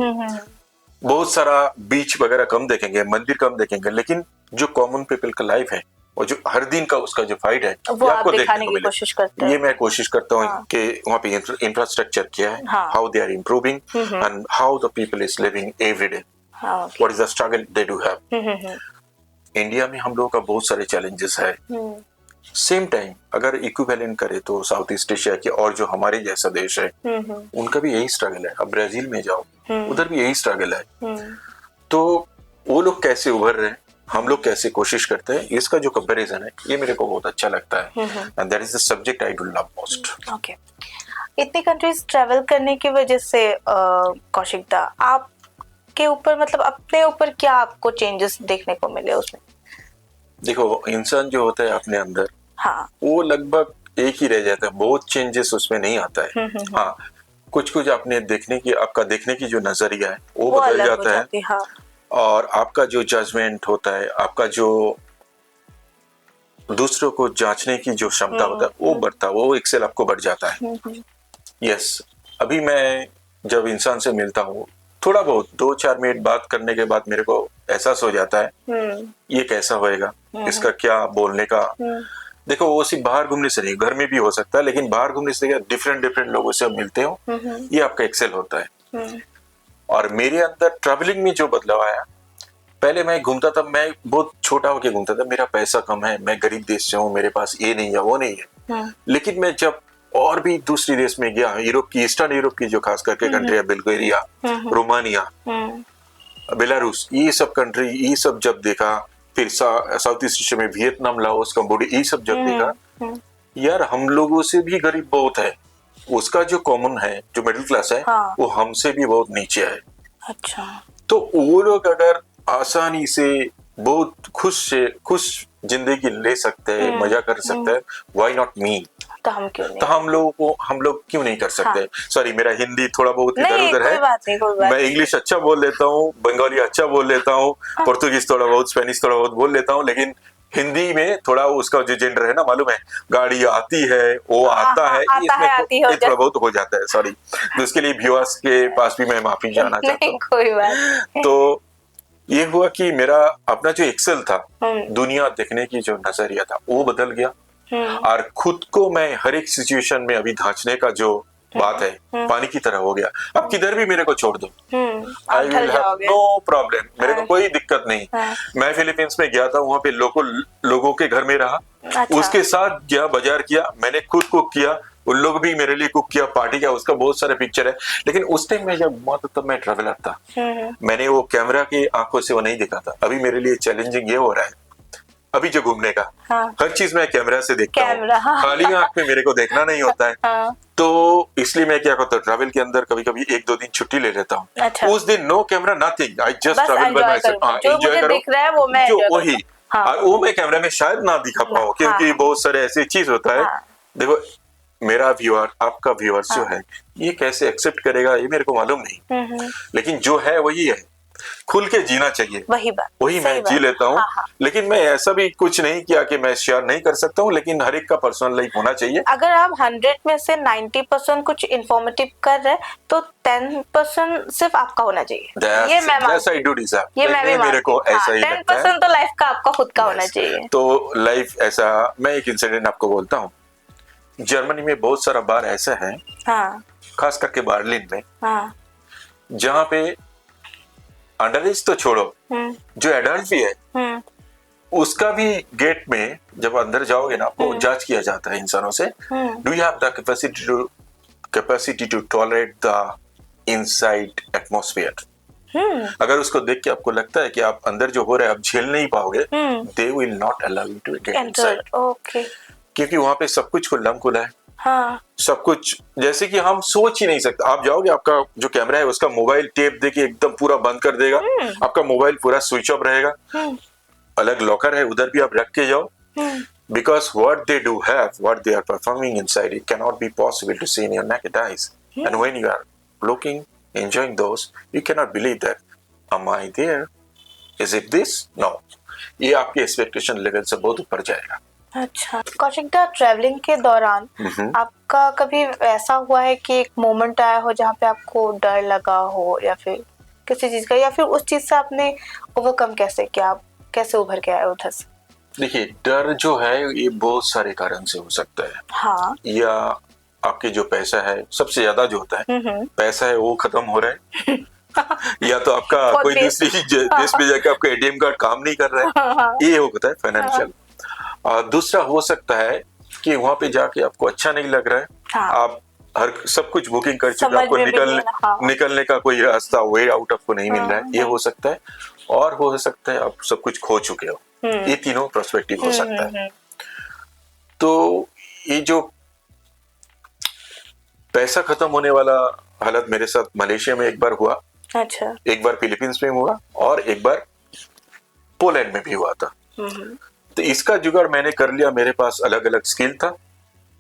Speaker 1: बहुत सारा बीच वगैरह कम देखेंगे, मंदिर कम देखेंगे, लेकिन जो कॉमन पीपल का लाइफ है, और जो हर दिन का उसका जो फाइट है, वो आपको देखने को मिले। ये मैं कोशिश करता हूँ कि वहाँ पे इंफ्रास्ट्रक्चर क्या है, how they are improving, and how the people is living every day, what is the struggle they do have. India में हम लोगों का बहुत सारे चैलेंजेस है। सेम टाइम अगर इक्विवेलेंट करे तो साउथ ईस्ट एशिया के और जो हमारे जैसा देश है, उनका भी यही स्ट्रगल है। अब ब्राजील में जाओ, उधर भी यही स्ट्रगल है। तो वो लोग कैसे उभर रहे हैं, हम लोग कैसे कोशिश करते हैं, इसका जो कंपैरिजन है, ये मेरे को बहुत अच्छा लगता है, and that is the subject I do love most.
Speaker 2: Okay, इतनी कंट्रीज ट्रैवल करने की वजह से कौशिक दा, आपके ऊपर, मतलब अपने ऊपर क्या आपको चेंजेस देखने को मिले उसमें?
Speaker 1: देखो, इंसान जो होता है अपने अंदर, वो लगभग एक ही रह जाता है, बहुत चेंजेस उसमें नहीं आता है। हाँ, कुछ कुछ आपने आपका देखने की जो नजरिया है वो बदल जाता है, और आपका जो जजमेंट होता है, आपका जो दूसरों को जांचने की जो क्षमता होता है, वो बढ़ता है, वो एक्सेल आपको बढ़ जाता है। यस, अभी मैं जब इंसान से मिलता हूँ, थोड़ा बहुत 2-4 मिनट बात करने के बाद मेरे को एहसास हो जाता है ये कैसा होएगा, इसका क्या बोलने का। देखो, वो सिर्फ बाहर घूमने से नहीं, घर में भी हो सकता है, लेकिन बाहर घूमने से डिफरेंट लोगों से आप मिलते हो, ये आपका एक्सेल होता है। और मेरे अंदर ट्रैवलिंग में जो बदलाव आया, पहले मैं घूमता था, मैं बहुत छोटा होके घूमता था, मेरा पैसा कम है, मैं गरीब देश से हूँ, मेरे पास ये नहीं है, वो नहीं है। लेकिन मैं जब और भी दूसरी देश में गया, यूरोप की, ईस्टर्न यूरोप की जो खास करके कंट्री है, बुल्गारिया, रोमानिया, बेलारूस, ये सब कंट्री, ये सब जब देखा, फिर साउथ ईस्ट एशिया में वियतनाम, लाओस, कंबोडिया, ये सब जब देखा, यार हम लोगों से भी गरीब बहुत है, उसका जो कॉमन है, जो मिडिल क्लास है, वो हमसे भी बहुत नीचे है।
Speaker 2: अच्छा।
Speaker 1: तो वो लोग अगर आसानी से बहुत खुश जिंदगी ले सकते हैं, मजा कर सकते हैं, व्हाई नॉट मी?
Speaker 2: तो हम क्यों नहीं?
Speaker 1: तो हम लोग क्यों नहीं कर सकते? सॉरी, मेरा हिंदी थोड़ा बहुत इधर उधर है,
Speaker 2: कोई बात नहीं।
Speaker 1: मैं इंग्लिश अच्छा बोल लेता हूँ, बंगाली अच्छा बोल लेता हूँ, पुर्तगाली थोड़ा बहुत, स्पेनिश थोड़ा बहुत बोल लेता हूँ, लेकिन हिंदी में थोड़ा उसका जो जेंडर है ना, मालूम है, गाड़ी आती है, वो आता है, इसमें थोड़ा बहुत हो जाता है, सॉरी। तो इसके लिए व्यूअर्स के पास भी मैं माफी चाहना चाहता हूँ।
Speaker 2: कोई बात।
Speaker 1: तो ये हुआ कि मेरा अपना जो एक्सेल था, दुनिया देखने की जो नजरिया था, वो बदल गया, और खुद को मैं हर एक सिचुएशन में अभी धांचने का जो बात है, पानी की तरह हो गया। अब किधर भी मेरे को छोड़ दो, I will have no problem, मेरे को कोई दिक्कत नहीं। मैं फिलीपींस में गया था, वहां पे लोगों के घर में रहा, उसके साथ गया, बाजार किया, मैंने खुद कुक किया, उन लोग भी मेरे लिए कुक किया, पार्टी किया, उसका बहुत सारे पिक्चर है। लेकिन उस टाइम में जब हुआ तब मैं ट्रैवलर था, मैंने वो कैमरा की आंखों से वो नहीं देखा था। अभी मेरे लिए चैलेंजिंग ये हो रहा है, अभी जो घूमने का, हर चीज मैं कैमरा से देखता हूँ, खाली आंख में मेरे को देखना नहीं होता है। तो इसलिए मैं क्या करता हूँ, ट्रैवल के अंदर कभी कभी 1-2 दिन छुट्टी ले लेता हूँ। उस दिन no camera, nothing, I just travel by myself. Enjoy करो जो वही, और वो मैं कैमरा में शायद ना दिखा पाऊँ, क्योंकि बहुत सारे ऐसी चीज होता है। देखो, मेरा व्यूअर, आपका व्यूअर्स जो है, ये कैसे एक्सेप्ट करेगा ये मेरे को मालूम नहीं, लेकिन जो है वही है, खुल के जीना चाहिए, वही मैं जी लेता हूँ। लेकिन मैं ऐसा भी कुछ नहीं किया कि मैं शेयर नहीं कर सकता हूँ, लेकिन हर एक का पर्सनल लाइफ होना चाहिए।
Speaker 2: अगर आप 100 में से 90% कुछ इंफॉर्मेटिव कर रहे हैं, तो 10% सिर्फ आपका होना चाहिए। ये मैं
Speaker 1: मेरे को ऐसा ही लगता है।
Speaker 2: 10% तो लाइफ का आपका खुद का होना चाहिए।
Speaker 1: तो लाइफ ऐसा, मैं एक इंसिडेंट आपको बोलता हूँ। जर्मनी में बहुत सारा बार ऐसा है, खास करके बर्लिन में, जहाँ पे अंडर एज तो छोड़ो, जो एडल्ट भी है, उसका भी गेट में जब अंदर जाओगे ना, आपको जांच किया जाता है इंसानों से, do you have the capacity to tolerate the inside atmosphere. अगर उसको देख के आपको लगता है कि आप अंदर जो हो रहा है आप झेल नहीं पाओगे, they will not allow you to get inside. क्योंकि वहां पे सब कुछ खुल्लम खुला है, सब कुछ, जैसे कि हम सोच ही नहीं सकते। आप जाओगे, आपका जो कैमरा है उसका मोबाइल टेप देके एकदम पूरा बंद कर देगा, आपका मोबाइल पूरा स्विच ऑफ रहेगा, अलग लॉकर है, उधर भी आप रख के जाओ, because what they do have, what they are performing inside, it cannot be possible to see in your naked eyes. And when you are looking, enjoying those, you cannot believe that, am I there? Is it this? No. ये आपके expectation level से बहुत ऊपर जाएगा।
Speaker 2: अच्छा, Kaushik da, travelling के दौरान आपका कभी ऐसा हुआ है कि एक मोमेंट आया हो जहाँ पे आपको डर लगा हो, या फिर किसी चीज का, या फिर उस चीज से आपने ओवरकम कैसे किया, आप कैसे उभर के आए उधर से?
Speaker 1: देखिए, डर जो है ये बहुत सारे कारण से हो सकता है। या आपके जो पैसा है, सबसे ज्यादा जो होता है पैसा है, वो खत्म हो रहा है या तो आपका कोई दूसरी देश में जाकर आपका एटीएम कार्ड काम नहीं कर रहा है, ये होता है फाइनेंशियल। दूसरा हो सकता है कि वहां पे जाके आपको अच्छा नहीं लग रहा है, आप हर सब कुछ बुकिंग कर चुके, आपको निकलने का कोई रास्ता, वे आउट आपको नहीं मिल रहा है, ये हो सकता है। और हो सकता है आप सब कुछ खो चुके हो, ये तीनों पर्सपेक्टिव हो सकता है। तो ये जो पैसा खत्म होने वाला हालत मेरे साथ मलेशिया में एक बार हुआ,
Speaker 2: अच्छा, एक
Speaker 1: बार फिलीपींस में हुआ, और एक बार पोलैंड में भी हुआ था। तो इसका जुगाड़ मैंने कर लिया, मेरे पास अलग अलग स्किल था।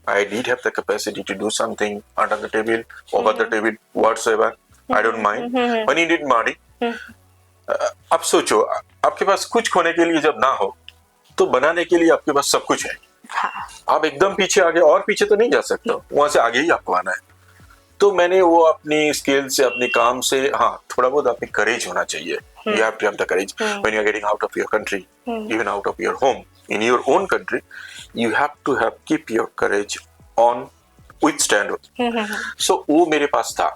Speaker 1: I did have the capacity to do something under the table, over the table, whatsoever. I don't mind. When you need money, अब सोचो, आपके पास कुछ खोने के लिए जब ना हो, तो बनाने के लिए आपके पास सब कुछ है। आप एकदम पीछे आगे, और पीछे तो नहीं जा सकते, वहां से आगे ही आपको आना है। तो मैंने वो अपनी स्किल से, अपने काम से, थोड़ा बहुत आपने करेज होना चाहिए। You have to have the courage when you are getting out of your country, even out of your home, in your own country. You have to keep your courage on withstand. So वो मेरे पास था।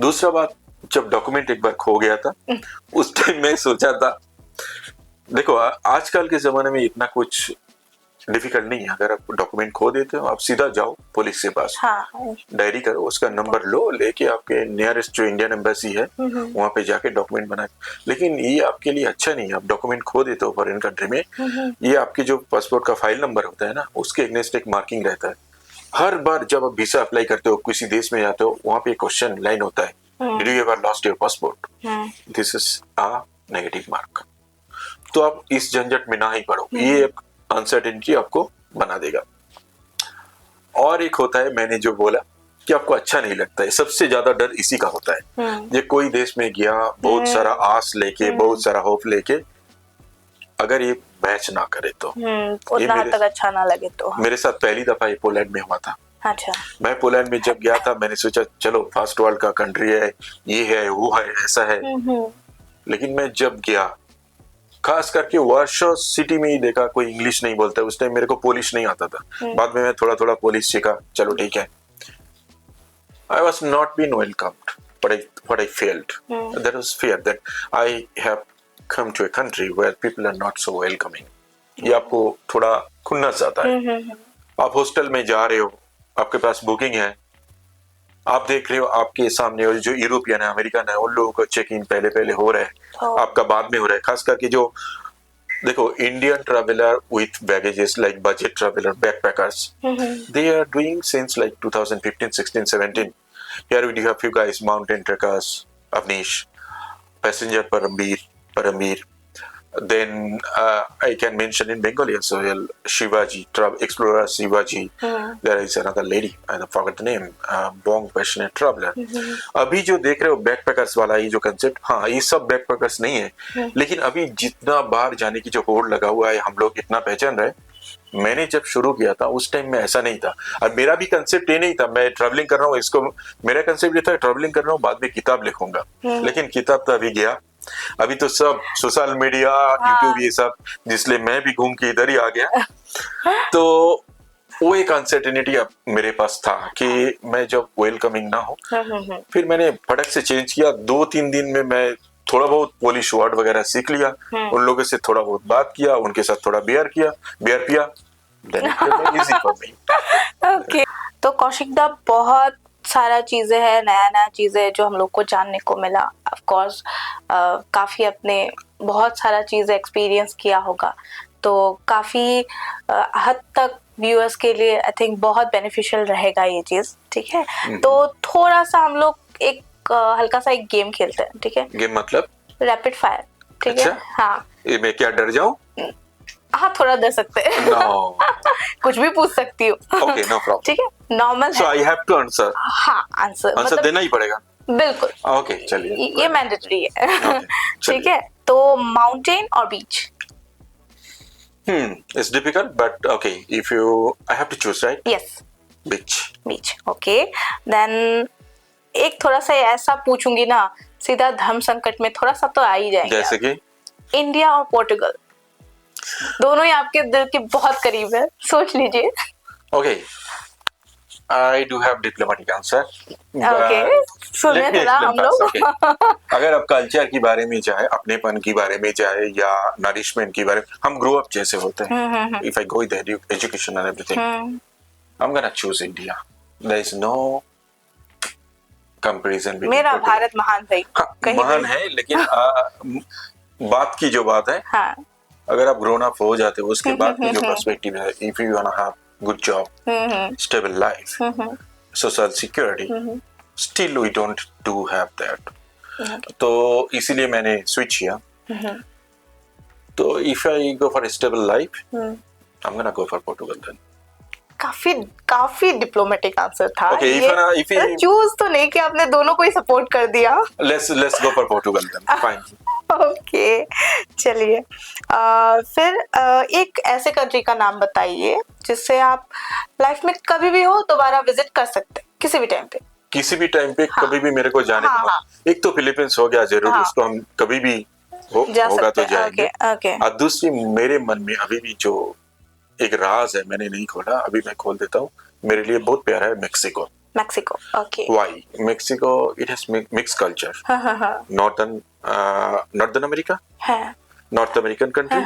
Speaker 1: दूसरा बात, जब document एक बार खो गया था, उस टाइम मैं सोचा था, देखो आजकल के जमाने में इतना कुछ डिफिकल्ट नहीं है। अगर आप डॉक्यूमेंट खो देते हो, आप सीधा जाओ पुलिस के पास,
Speaker 2: हाँ
Speaker 1: डायरी करो, उसका नंबर लो, लेके आपके नियरेस्ट जो इंडियन एम्बेसी है वहाँ पे जाके डॉक्यूमेंट बना। लेकिन ये आपके लिए अच्छा नहीं है, आप डॉक्यूमेंट खो देते हो फॉरेन कंट्री में, ये आपके जो पासपोर्ट का फाइल नंबर होता है ना, उसके अगेंस्ट एक मार्किंग रहता है। हर बार जब आप वीजा अप्लाई करते हो, किसी देश में जाते हो, वहाँ पे क्वेश्चन लाइन होता है, did you ever lost your passport, this is a negative mark. तो आप इस झंझट में ना ही पड़ो, ये एक अनसर्टेनिटी आपको बना देगा। और एक होता है, मैंने जो बोला कि आपको अच्छा नहीं लगता है, सबसे ज्यादा डर इसी का होता है। ये कोई देश में गया बहुत सारा आस लेके, बहुत सारा होप लेके, अगर ये मैच ना करे तो,
Speaker 2: उतना हद तक अच्छा ना लगे तो।
Speaker 1: मेरे साथ पहली दफा ये पोलैंड में हुआ था।
Speaker 2: अच्छा।
Speaker 1: मैं पोलैंड में जब गया था, मैंने सोचा चलो फर्स्ट वर्ल्ड का कंट्री है, ये है वो है ऐसा है, लेकिन मैं जब गया, खास करके वार्शो सिटी में ही देखा कोई इंग्लिश नहीं बोलता। उस टाइम मेरे को पोलिश नहीं आता था, बाद में मैं थोड़ा थोड़ा पोलिश सीखा, चलो ठीक है। I was not being welcomed, but I felt there was fear that I have come to a country where people are not so welcoming. ये आपको थोड़ा खुन्नस आता है। आप हॉस्टल में जा रहे हो, आपके पास बुकिंग है, आप देख रहे हो आपके सामने जो यूरोपियन है, अमेरिकन है, उन लोगों का चेक इन पहले हो रहा है, आपका बाद में हो रहा है। खास करके जो देखो Indian traveller with baggages like budget traveller, backpackers, they are doing since like 2015, 16, 17. Here we have few guys, mountain trekkers, Avnish, passenger Parambir. Then I can mention in Bengali as well, Shivaji, explorer Shivaji. There is another lady, I forgot the name, Bong passionate traveler. अभी जो देख रहे हो backpackers वाला ये जो concept, हाँ ये सब बैकपैकर्स नहीं है, लेकिन अभी जितना बाहर जाने की जो होड़ लगा हुआ है, हम लोग इतना पहचान रहे। मैंने जब शुरू किया था उस टाइम में ऐसा नहीं था, और मेरा भी कंसेप्ट ये नहीं था मैं ट्रैवलिंग कर रहा हूँ, इसको मेरा कंसेप्ट ये था ट्रैवलिंग कर रहा हूँ, बाद में किताब लिखूंगा। लेकिन किताब तो अभी गया, अभी तो सब सोशल मीडिया, यूट्यूब, ये सब, जिसलिए मैं भी घूम के इधर ही आ गया। तो वो एक अनसर्टेनिटी अब मेरे पास था कि मैं जब वेलकमिंग ना हो, फिर मैंने फटक से चेंज किया। 2-3 दिन में मैं थोड़ा बहुत पोलिश वर्ड वगैरह सीख लिया, उन लोगों से थोड़ा बहुत बात किया, उनके साथ थोड़ा बियर पिया,
Speaker 2: ओके। तो कौशिक दा, बहुत सारा चीजें हैं, नया नया चीजें जो हम लोग को जानने को मिला। ऑफ कोर्स काफी अपने बहुत सारा चीजें एक्सपीरियंस किया होगा, तो काफी हद तक व्यूअर्स के लिए आई थिंक बहुत बेनिफिशियल रहेगा ये चीज, ठीक है। तो थोड़ा सा हम लोग एक हल्का सा एक गेम खेलते हैं, ठीक है।
Speaker 1: गेम मतलब
Speaker 2: रैपिड फायर, ठीक है। हाँ,
Speaker 1: मैं क्या डर जाऊं?
Speaker 2: हाँ, थोड़ा दे सकते हैं।
Speaker 1: No.
Speaker 2: कुछ भी पूछ सकती हूँ।
Speaker 1: Okay, no problem.
Speaker 2: ठीक है, नॉर्मल है।
Speaker 1: So I have to answer.
Speaker 2: हाँ, आंसर मतलब
Speaker 1: देना ही पड़ेगा।
Speaker 2: बिल्कुल।
Speaker 1: Okay, चलिए।
Speaker 2: ये मैंडेटरी है।
Speaker 1: Okay,
Speaker 2: ठीक है, तो माउंटेन और बीच?
Speaker 1: It's difficult, but okay. If I have to choose, right?
Speaker 2: Yes.
Speaker 1: Beach.
Speaker 2: Beach, okay. Then एक थोड़ा सा ऐसा पूछूंगी ना, सीधा धर्म संकट में थोड़ा सा तो आ ही जाएंगे।
Speaker 1: जैसे कि
Speaker 2: इंडिया और पोर्टुगल, दोनों ही आपके दिल के बहुत करीब है, सोच लीजिए।
Speaker 1: Okay, I do have diplomatic answer.
Speaker 2: Okay, सुने थोड़ा हम लोग।
Speaker 1: अगर आप कल्चर के बारे में जाए, अपनेपन के बारे में जाए, या नरिशमेंट के बारे में, हम ग्रो अप जैसे होते हैं। If I go with the education and everything, I'm gonna choose India. There is no comparison between.
Speaker 2: मेरा भारत महान भाई।
Speaker 1: महान है, लेकिन बात की जो बात है,
Speaker 2: हाँ,
Speaker 1: अगर आप ग्रोन अप हो जाते हो, उसके बाद की जो पर्सपेक्टिव है, if you want to have good job, stable life, social security, still we don't do have that. तो इसीलिए मैंने स्विच किया। तो if I go for stable life, I am gonna go for Portugal then.
Speaker 2: काफी diplomatic answer था।
Speaker 1: Okay,
Speaker 2: ये choose तो नहीं कि आपने दोनों को ही सपोर्ट कर दिया।
Speaker 1: Let's go for Portugal then. Fine.
Speaker 2: Okay, चलिए। फिर एक ऐसे कंट्री का नाम बताइए जिससे आप लाइफ में कभी भी हो दोबारा विजिट कर सकते हैं, किसी भी टाइम पे।
Speaker 1: किसी भी टाइम पे, हाँ, कभी भी मेरे को जाने का। एक तो फिलीपींस हो गया जरूर, उसको हम कभी भी होगा तो जाएंगे। और दूसरी मेरे मन में अभी भी जो एक राज है, मैंने नहीं खोला, अभी मैं खोल देता हूँ, मेरे लिए बहुत प्यारा है, Mexico.
Speaker 2: Mexico, okay.
Speaker 1: Why Mexico? It has mix culture. Northern America, North American country.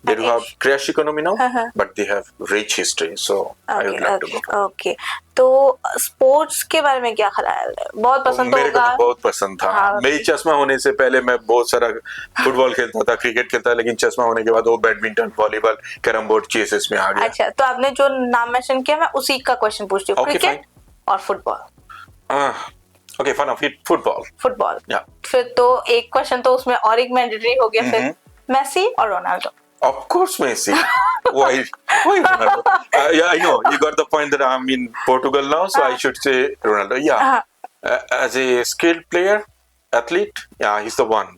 Speaker 1: They do have crash economy now, but they have rich history. So I would like to go.
Speaker 2: Okay, तो sports के बारे में क्या ख्याल है? बहुत पसंद तो
Speaker 1: मेरे को
Speaker 2: होगा।
Speaker 1: तो बहुत पसंद था।
Speaker 2: हाँ।
Speaker 1: मेरी चश्मा होने से पहले मैं बहुत सारा फुटबॉल खेलता था, क्रिकेट खेलता था, लेकिन चश्मा होने के बाद वो badminton, volleyball, carrom board, chess इसमें आ गया।
Speaker 2: अच्छा, तो आपने जो नाम मेंशन किया मैं उसी का क्वेश्चन पूछती हूँ,
Speaker 1: Okay,
Speaker 2: क्रिकेट और football.
Speaker 1: Okay, fun of it, football.
Speaker 2: Football,
Speaker 1: Yeah.
Speaker 2: फिर तो एक क्वेश्चन तो उसमें और एक मैंडेटरी हो गया, फिर मेसी और Ronaldo.
Speaker 1: Of course, Messi. Why Ronaldo? Yeah, I know. You got the point that I'm in Portugal now, so I should say Ronaldo. Yeah. As a skilled player, athlete, yeah, he's the one.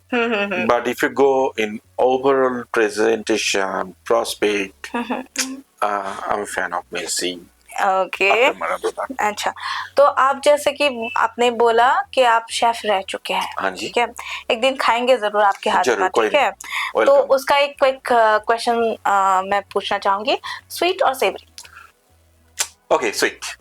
Speaker 1: But if you go in overall presentation, prospect, I'm a fan of Messi.
Speaker 2: Okay,
Speaker 1: After Maradona.
Speaker 2: अच्छा, तो आप जैसे कि आपने बोला कि आप chef रह चुके हैं,
Speaker 1: हाँ जी।
Speaker 2: ठीक है, एक दिन खाएंगे जरूर आपके हाथ
Speaker 1: जरूर,
Speaker 2: का,
Speaker 1: कोई
Speaker 2: ठीक है।
Speaker 1: नहीं।
Speaker 2: तो
Speaker 1: Welcome.
Speaker 2: उसका एक क्विक क्वेश्चन मैं पूछना चाहूंगी, स्वीट और सेवरी?
Speaker 1: Okay, sweet.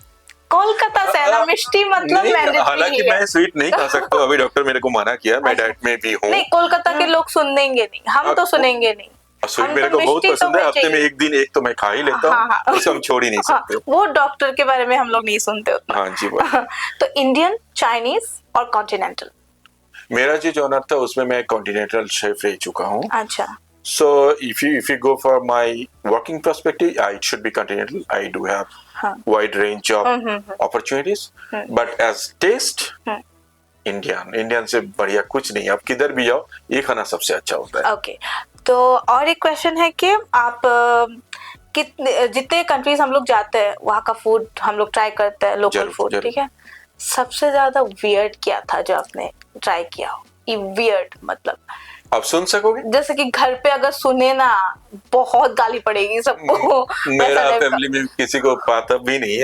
Speaker 2: कोलकाता से है ना, मिष्टी मतलब
Speaker 1: नहीं,
Speaker 2: मैंडेटरी
Speaker 1: हालांकि
Speaker 2: है।
Speaker 1: मैं स्वीट नहीं खा सकता हूँ, अभी डॉक्टर मेरे को मना किया, मैं डाइट में भी हूँ।
Speaker 2: नहीं, कोलकाता के लोग सुनेंगे नहीं, हम तो सुनेंगे नहीं।
Speaker 1: स्वीट
Speaker 2: हम
Speaker 1: मेरे
Speaker 2: तो
Speaker 1: को बहुत
Speaker 2: मिष्टी तो
Speaker 1: पसंद है,
Speaker 2: होनी
Speaker 1: हफ्ते में
Speaker 2: चाहिए।
Speaker 1: एक दिन एक तो मैं खा ही लेता
Speaker 2: हाँ, हाँ।
Speaker 1: हूँ, उसे हम छोड़ ही नहीं
Speaker 2: हाँ,
Speaker 1: सकते।
Speaker 2: वो डॉक्टर के बारे में हम लोग नहीं सुनते उतना।
Speaker 1: हाँ जी, बोल।
Speaker 2: तो इंडियन, चाइनीज और कॉन्टिनेंटल?
Speaker 1: मेरा जो जॉनर था उसमें मैं कॉन्टिनेंटल शेफ रह चुका हूँ।
Speaker 2: अच्छा,
Speaker 1: So if you go for my working perspective, it should be continental. I do have wide range of opportunities, but as taste, Indian से बढ़िया कुछ नहीं। आप किधर भी जाओ, ये खाना सबसे अच्छा होता है।
Speaker 2: ओके, तो और एक क्वेश्चन है कि आप कितने जितने कंट्रीज हम लोग जाते हैं वहाँ का फूड हम लोग ट्राई करते हैं, लोकल
Speaker 1: जरूर,
Speaker 2: फूड,
Speaker 1: जरूर।
Speaker 2: ठीक है। सबसे ज्यादा वियर्ड क्या था जो आपने ट्राई किया हो? ये वियर्ड मतलब
Speaker 1: आप सुन सकोगे?
Speaker 2: जैसे कि घर पे अगर सुने ना बहुत गाली पड़ेगी सबको।
Speaker 1: मेरा
Speaker 2: वैसा टाइप
Speaker 1: फैमिली में किसी को पता भी नहीं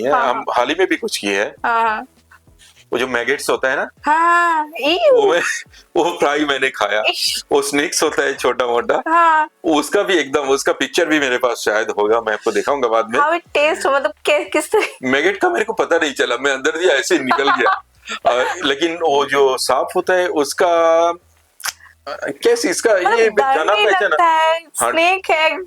Speaker 1: है।
Speaker 2: हाँ,
Speaker 1: हम हाल ही में भी कुछ किए हैं।
Speaker 2: का। हाँ
Speaker 1: वो जो मैगेट्स होता है ना,
Speaker 2: हाँ,
Speaker 1: वो फ्राई मैंने खाया।
Speaker 2: इश।
Speaker 1: वो स्नेक्स होता है छोटा मोटा,
Speaker 2: हाँ,
Speaker 1: उसका भी एकदम, उसका पिक्चर भी मेरे पास शायद होगा, मैं आपको दिखाऊंगा बाद में।
Speaker 2: हाउ इट टेस्ट, मतलब किस तरह?
Speaker 1: मैगेट का मेरे को पता नहीं चला, मैं अंदर दिया ऐसे ही निकल गया। लेकिन वो जो साफ होता है उसका कैसे, इसका ये जाना
Speaker 2: नहीं लगता
Speaker 1: पहचाना।
Speaker 2: है,
Speaker 1: हाँ।
Speaker 2: स्नेक है।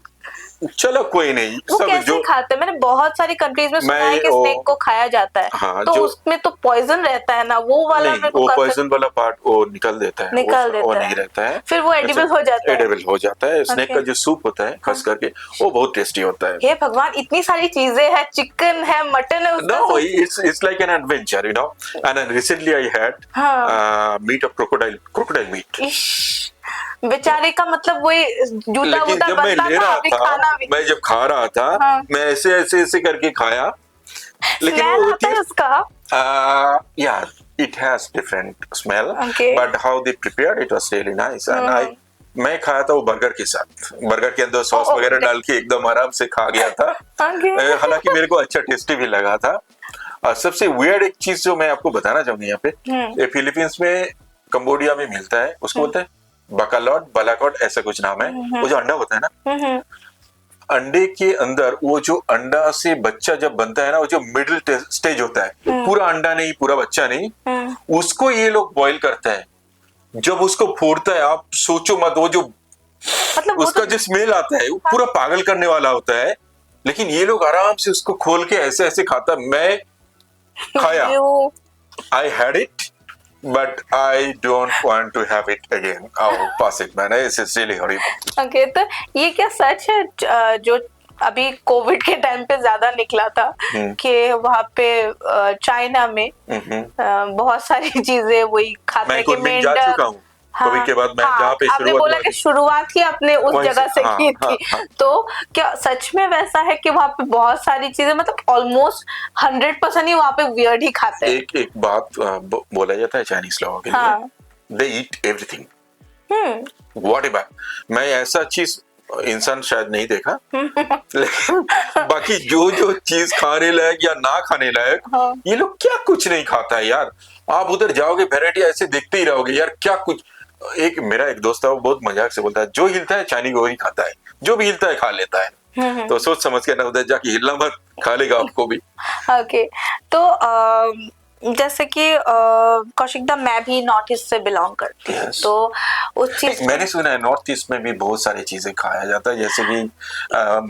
Speaker 1: चलो कोई नहीं,
Speaker 2: वो
Speaker 1: सब
Speaker 2: कैसे
Speaker 1: जो
Speaker 2: खाते हैं? मैंने बहुत सारी कंट्रीज में सुना है कि
Speaker 1: मैं
Speaker 2: स्नेक को खाया जाता है।
Speaker 1: हाँ,
Speaker 2: तो
Speaker 1: जो
Speaker 2: उसमें तो पॉइजन रहता है ना, वो वाला
Speaker 1: नहीं,
Speaker 2: मेरे को
Speaker 1: वो
Speaker 2: concept
Speaker 1: पॉइजन वाला पार्ट वो निकल देता है,
Speaker 2: निकाल
Speaker 1: वो
Speaker 2: देता
Speaker 1: नहीं
Speaker 2: है।
Speaker 1: रहता है।
Speaker 2: फिर वो एडिबल हो जाता है।
Speaker 1: एडिबल हो जाता है। Snake
Speaker 2: Okay.
Speaker 1: का जो सूप होता है खास करके, वो बहुत टेस्टी होता है।
Speaker 2: हे भगवान, इतनी सारी चीजें हैं, चिकन है, मटन है, उसका
Speaker 1: No,
Speaker 2: soup.
Speaker 1: it's like an adventure, you know. And then recently I had meat of crocodile meat.
Speaker 2: इश, बेचारे का मतलब वो जूता
Speaker 1: लेकिन
Speaker 2: वूता
Speaker 1: जब मैं
Speaker 2: बनता
Speaker 1: ले
Speaker 2: था,
Speaker 1: रहा
Speaker 2: अभी
Speaker 1: था,
Speaker 2: खाना भी।
Speaker 1: मैं जब खा रहा था,
Speaker 2: हाँ।
Speaker 1: मैं ऐसे करके खाया, लेकिन
Speaker 2: स्मेल
Speaker 1: वो
Speaker 2: आता है उसका।
Speaker 1: yeah, it has different smell,
Speaker 2: Okay.
Speaker 1: but how they prepared it was really nice. And मैं खाया था वो बर्गर के साथ, बर्गर के अंदर सॉस वगैरह डाल के एकदम आराम से खा गया था।
Speaker 2: Okay.
Speaker 1: हालांकि मेरे को अच्छा टेस्टी भी लगा था। और सबसे वियर्ड एक चीज जो मैं आपको बताना चाहूंगी यहाँ पे, ये फिलीपींस में, कंबोडिया में मिलता है, उसको बोलते हैं बालाकोट, ऐसा कुछ नाम है। वो जो अंडा होता है ना, अंडे के अंदर वो जो अंडा से बच्चा जब बनता है ना, वो जो मिडिल स्टेज होता है, पूरा अंडा नहीं, पूरा बच्चा नहीं, उसको ये लोग बॉईल करते हैं। जब उसको फोड़ता है, आप सोचो मत, वो जो
Speaker 2: मतलब
Speaker 1: उसका जो स्मेल आता है वो पूरा पागल करने वाला होता है। लेकिन ये लोग आराम से उसको खोल के ऐसे ऐसे खाता। मैं खाया, I had it, but I don't want to have it again. I'll pass it, man. It's really horrible.
Speaker 2: Okay, तो ये क्या सच है जो अभी कोविड के टाइम पे ज्यादा निकला था कि वहाँ पे चाइना में बहुत सारी चीजें वही खाते
Speaker 1: मैं
Speaker 2: कि
Speaker 1: कुछ दिन जा चुका हूँ कोविड के बाद। मैं जहाँ पे
Speaker 2: आपने बोला कि शुरुआत ही आपने उस
Speaker 1: वहीं
Speaker 2: जगह से
Speaker 1: हाँ,
Speaker 2: की थी।
Speaker 1: हाँ।
Speaker 2: तो क्या सच में वैसा है कि वहाँ पे बहुत सारी चीजें, मतलब ऑलमोस्ट 100% ही वहाँ पे वियर्ड ही खाते हैं?
Speaker 1: एक बात बोला जाता है चाइनीज लोगों के लिए, दे ईट एवरीथिंग, व्हाटएवर। मैं ऐसा चीज इंसान शायद नहीं देखा, लेकिन बाकी जो जो चीज खाने लायक या ना खाने लायक, ये लोग क्या कुछ नहीं खाता है यार। आप उधर जाओगे, वैरायटी ऐसे देखते ही रहोगे यार, क्या कुछ। मेरा एक दोस्त था, वो बहुत मजाक से बोलता है, जो हिलता है चाइनीज वही खाता है, जो भी हिलता है खा लेता है। तो सोच समझ के ना उधर जाके हिलना मत, खा लेगा आपको भी।
Speaker 2: ओके, तो जैसे कि कौशिक दा, मैं भी नॉर्थ ईस्ट से बिलोंग करती हूँ, तो उस चीज
Speaker 1: मैंने सुना है नॉर्थ ईस्ट में भी बहुत सारी चीजें खाया जाता है, जैसे कि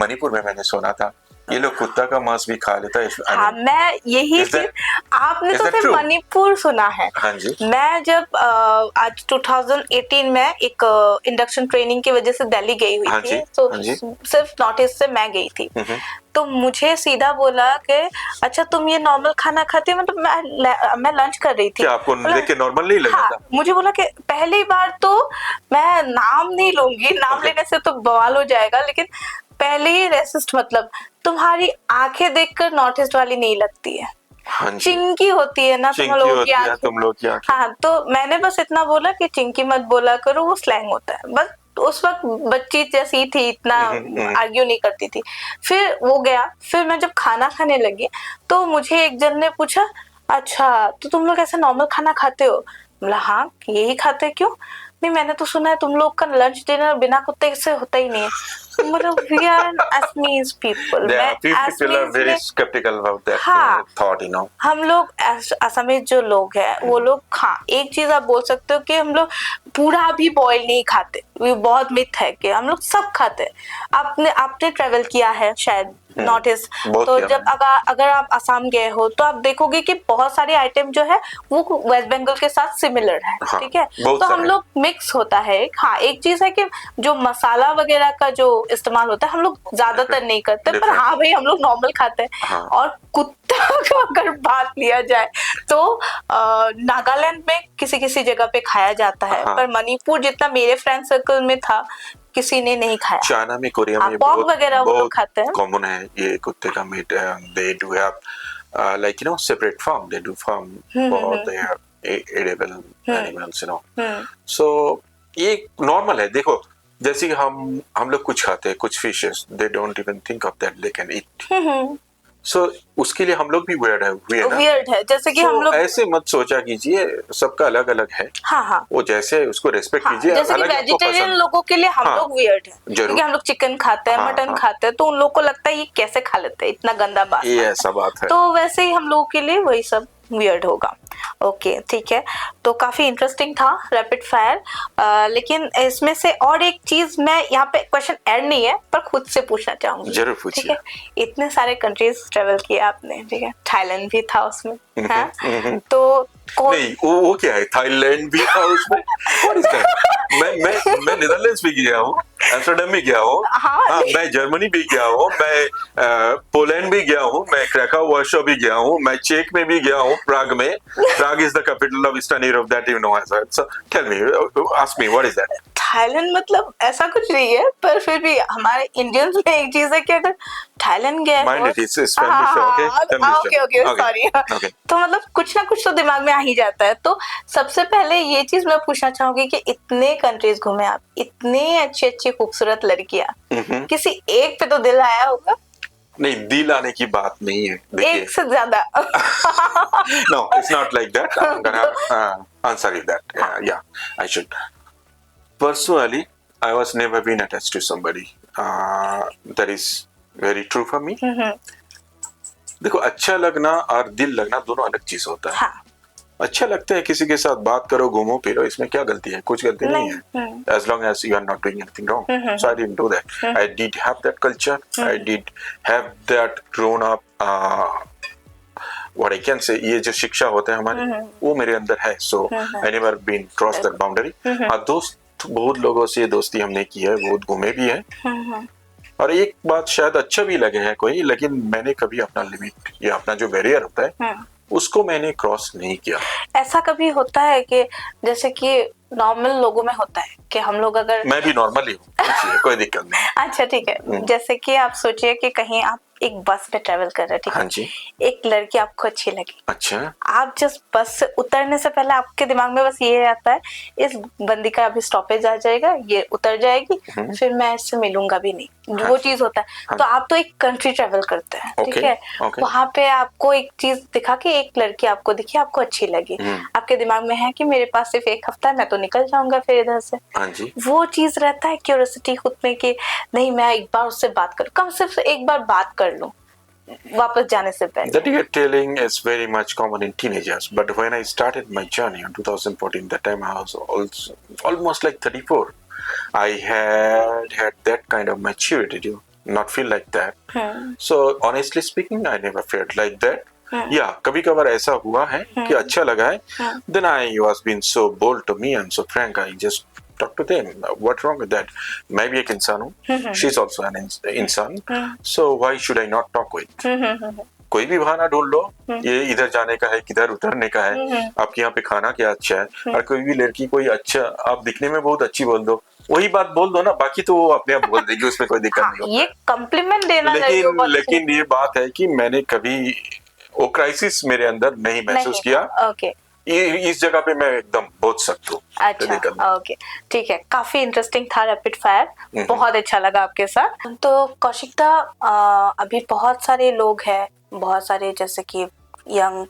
Speaker 1: मणिपुर में मैंने सुना था ये लोग कुत्ता का मांस भी खा लेता है।
Speaker 2: हाँ, मैं यही चीज, आपने तो सिर्फ मणिपुर सुना है।
Speaker 1: हाँ जी।
Speaker 2: मैं जब आज 2018 में एक इंडक्शन ट्रेनिंग की वजह से दिल्ली गई हुई
Speaker 1: हाँ
Speaker 2: थी,
Speaker 1: जी,
Speaker 2: तो
Speaker 1: हाँ जी।
Speaker 2: सिर्फ नॉर्थ ईस्ट से मैं गई थी, तो मुझे सीधा बोला कि अच्छा तुम ये नॉर्मल खाना खाती हो, मतलब मैं लंच कर रही थी।
Speaker 1: क्या आपको देख के नॉर्मल नहीं लगा था?
Speaker 2: मुझे बोला कि पहली बार तो मैं नाम नहीं लूंगी, नाम लेने से तो बवाल हो जाएगा, लेकिन पहले ही रेसिस्ट, मतलब तुम्हारी आंखें देखकर नॉर्थ ईस्ट वाली नहीं लगती है।
Speaker 1: हाँ जी।
Speaker 2: चिंकी होती है ना तुम लोगों की आंखें,
Speaker 1: तुम लोग की आंखें।
Speaker 2: हाँ, तो मैंने बस इतना बोला कि चिंकी मत बोला करो, वो स्लैंग होता है बस। उस वक्त बच्ची जैसी थी, इतना आर्ग्यू नहीं करती थी। फिर वो गया, फिर मैं जब खाना खाने लगी तो मुझे एक जन ने पूछा, अच्छा तो तुम लोग ऐसे नॉर्मल खाना खाते हो? बोला हाँ, यही खाते। क्यों? नहीं, मैंने तो सुना है तुम लोग का लंच डिनर बिना कुत्ते से होता ही नहीं है। मतलब we are an Assamese people.
Speaker 1: People are very skeptical about that thought, you know.
Speaker 2: हम लोग असमीज जो लोग हैं वो लोग, हाँ, एक चीज आप बोल सकते हो कि हम लोग पूरा भी बॉयल नहीं खाते। ये बहुत मिथ है कि हम लोग सब खाते हैं। आपने ट्रेवल किया है शायद नॉर्थ ईस्ट, तो जब अगर आप असम गए हो तो आप देखोगे कि बहुत सारे आइटम जो है वो वेस्ट बंगाल के साथ सिमिलर है। हाँ, ठीक है, तो हम लोग मिक्स होता है। हाँ, एक चीज है कि जो मसाला वगैरह का जो इस्तेमाल होता है हम लोग ज्यादातर नहीं करते, पर हाँ भाई हम लोग नॉर्मल खाते हैं। हाँ। और कुत्ता का अगर बात लिया जाए तो नागालैंड में किसी किसी जगह पे खाया जाता है। हाँ। पर मणिपुर जितना मेरे फ्रेंड सर्कल में था किसी ने नहीं खाया।
Speaker 1: चाइना में, कोरिया में
Speaker 2: बहुत वगैरह वो लोग खाते हैं।
Speaker 1: कॉमन है ये कुत्ते का meat. They do have like you know separate farm, they do farm for their edible animals, you know. So ये नॉर्मल है। देखो जैसे हम लोग कुछ खाते हैं, कुछ fishes, they don't even think of that they can eat. So उसके लिए हम लोग भी वियर्ड है। जैसे कि हम लोग ऐसे मत सोचा कीजिए, सबका अलग अलग है। हाँ हाँ, वो जैसे उसको रेस्पेक्ट कीजिए।
Speaker 2: जैसे कि वेजिटेरियन लोगों के लिए हम लोग वियर्ड है, क्योंकि हम लोग चिकन खाते हैं, मटन खाते हैं, तो उन लोगों को लगता है ये कैसे खा लेते हैं, इतना गंदा बात।
Speaker 1: ये ऐसा बात है।
Speaker 2: तो वैसे ही हम लोगों के लिए वही सब वियर्ड होगा। ओके, ठीक है, तो काफी इंटरेस्टिंग था रैपिड फायर। लेकिन इसमें से और एक चीज, मैं यहाँ पे क्वेश्चन ऐड नहीं है पर खुद से पूछना चाहूंगी।
Speaker 1: जरूर पूछिए।
Speaker 2: ठीक है, इतने सारे कंट्रीज ट्रेवल किए आपने, ठीक है, थाईलैंड भी था उसमें, हाँ? तो
Speaker 1: नहीं, वो क्या है, थाईलैंड भी था उसमें? मैं नीदरलैंड्स भी गया हूँ, एम्स्टर्डम भी गया हूँ, हाँ, मैं जर्मनी भी गया हूँ, मैं पोलैंड भी गया हूँ, मैं क्राकोव वार्सो भी गया हूँ, मैं चेक में भी गया हूँ, प्राग में। Prague is the capital of Eastern Europe, that you know as well. So tell me, ask me, what is that?
Speaker 2: Thailand मतलब ऐसा कुछ नहीं है, पर फिर भी हमारे इंडियंस में एक चीज है कि अगर थाईलैंड गए सॉरी, तो मतलब कुछ ना कुछ तो दिमाग में आ ही जाता है। तो सबसे पहले ये चीज मैं पूछना चाहूंगी कि इतने कंट्रीज घूमे आप, इतने अच्छी अच्छी खूबसूरत लड़कियां, किसी एक पे तो दिल आया होगा?
Speaker 1: नहीं, दिल आने की बात नहीं है,
Speaker 2: एक से ज्यादा।
Speaker 1: No, it's not like that. I'm gonna answer you that. Yeah, I should. Personally, I was never been attached to somebody. That is very true for me. देखो, अच्छा लगना और दिल लगना दोनों अलग चीज होता है। हाँ. अच्छा लगता है किसी के साथ बात करो, घूमो फिरो, इसमें क्या गलती है? कुछ गलती नहीं है, as long as you are not doing anything wrong. So I didn't do that. I did have that culture. I did have that grown up what I can say, ये जो शिक्षा होते हैं हमारे, वो मेरे अंदर है। So I never been crossed that boundary. दोस्त, बहुत लोगों से दोस्ती हमने की है, बहुत घूमे भी है। और एक बात शायद अच्छा भी लगे है कोई, लेकिन मैंने कभी अपना लिमिट या अपना जो बैरियर होता है उसको मैंने क्रॉस नहीं किया।
Speaker 2: ऐसा कभी होता है कि जैसे कि नॉर्मल लोगों में होता है कि हम लोग, अगर
Speaker 1: मैं भी नॉर्मल ही हूँ, कोई दिक्कत नहीं।
Speaker 2: अच्छा, ठीक है, जैसे कि आप सोचिए कि कहीं आप एक बस में ट्रेवल कर रहे हैं, ठीक है? हाँ जी। एक लड़की आपको अच्छी लगी। अच्छा। आप जस्ट बस से उतरने से पहले आपके दिमाग में बस ये आता है, इस बंदी का अभी स्टॉपेज आ जाएगा, ये उतर जाएगी, फिर मैं इससे मिलूंगा भी नहीं। वो चीज होता है। तो आप तो एक कंट्री ट्रेवल करते हैं, ठीक है? वहां पे आपको एक चीज दिखा कि एक लड़की आपको दिखी, आपको अच्छी लगी, आपके दिमाग में है कि मेरे पास सिर्फ एक हफ्ता है, मैं तो निकल जाऊंगा फिर इधर से। वो चीज रहता है क्यूरियोसिटी खुद में कि नहीं, मैं एक बार उससे बात करूं, कम सिर्फ एक बार बात कर लूं। वापस जाने से पहले?
Speaker 1: The ticket telling is very much common in teenagers, but when I started my journey in 2014, that time I was also almost like 34. I had that kind of maturity to not feel like that. So honestly speaking, I never felt like that. Yeah, कभी कभार ऐसा हुआ है कि अच्छा लगा है. Then I was being so bold to me and so frank. I just talk to them. What's wrong with that? मैं भी एक इंसान हूँ. She's also an इंसान. So why should I not talk with? कोई भी बहाना ढूंढ लो. ये इधर जाने का है, किधर उतरने का है. आपके यहाँ पे खाना क्या अच्छा है. और कोई भी लड़की कोई अच्छा, आप दिखने में बहुत अच्छी बोल दो, वही बात बोल दो ना, बाकी तो वो अपने आप बोल देगी, उसमें कोई दिक्कत नहीं होता.
Speaker 2: ये कॉम्प्लीमेंट देना
Speaker 1: लेकिन ये बात है कि मैंने कभी वो क्राइसिस मेरे अंदर नहीं महसूस किया.
Speaker 2: ओके,
Speaker 1: इस जगह पे मैं एकदम बहुत सख्त हूँ.
Speaker 2: अच्छा, ओके, ठीक है. काफी इंटरेस्टिंग था रैपिड फायर, बहुत अच्छा लगा आपके साथ. तो कौशिक दा, अभी बहुत सारे लोग हैं, बहुत सारे जैसे कि यंग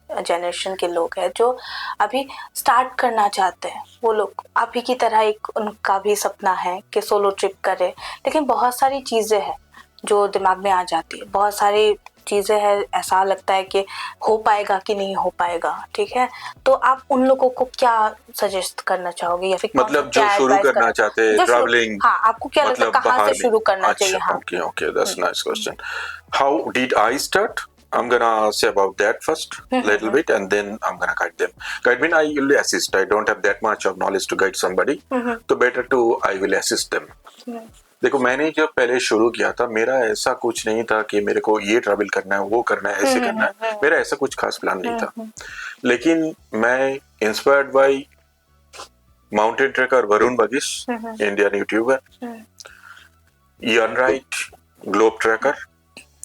Speaker 2: जनरेशन के लोग हैं जो अभी स्टार्ट करना चाहते हैं. वो लोग आप ही की तरह, एक उनका भी सपना है कि सोलो ट्रिप करे, लेकिन बहुत सारी चीज़ें हैं जो दिमाग में आ जाती है, बहुत सारी चीज़ें हैं, ऐसा लगता है कि हो पाएगा कि नहीं हो पाएगा. ठीक है, तो आप उन लोगों को क्या सजेस्ट करना चाहोगे, या फिर
Speaker 1: मतलब जो शुरू करना चाहते हैं ट्रैवलिंग?
Speaker 2: हाँ, आपको क्या लगता है कहाँ से शुरू करना चाहिए? हाँ,
Speaker 1: okay, that's nice question. How did I start? I'm gonna say about that first, little bit, and then I'm gonna guide them. Guide mean I will assist. I don't have that much of knowledge to guide somebody. So better to I will assist them. देखो, मैंने जब पहले शुरू किया था, मेरा ऐसा कुछ नहीं था कि मेरे को ये ट्रैवल करना है, वो करना है, ऐसे करना है. मेरा ऐसा कुछ खास प्लान नहीं था. लेकिन मैं inspired by mountain trekker Varun Bagish, Indian YouTuber, Ian Wright, Globe Trekker,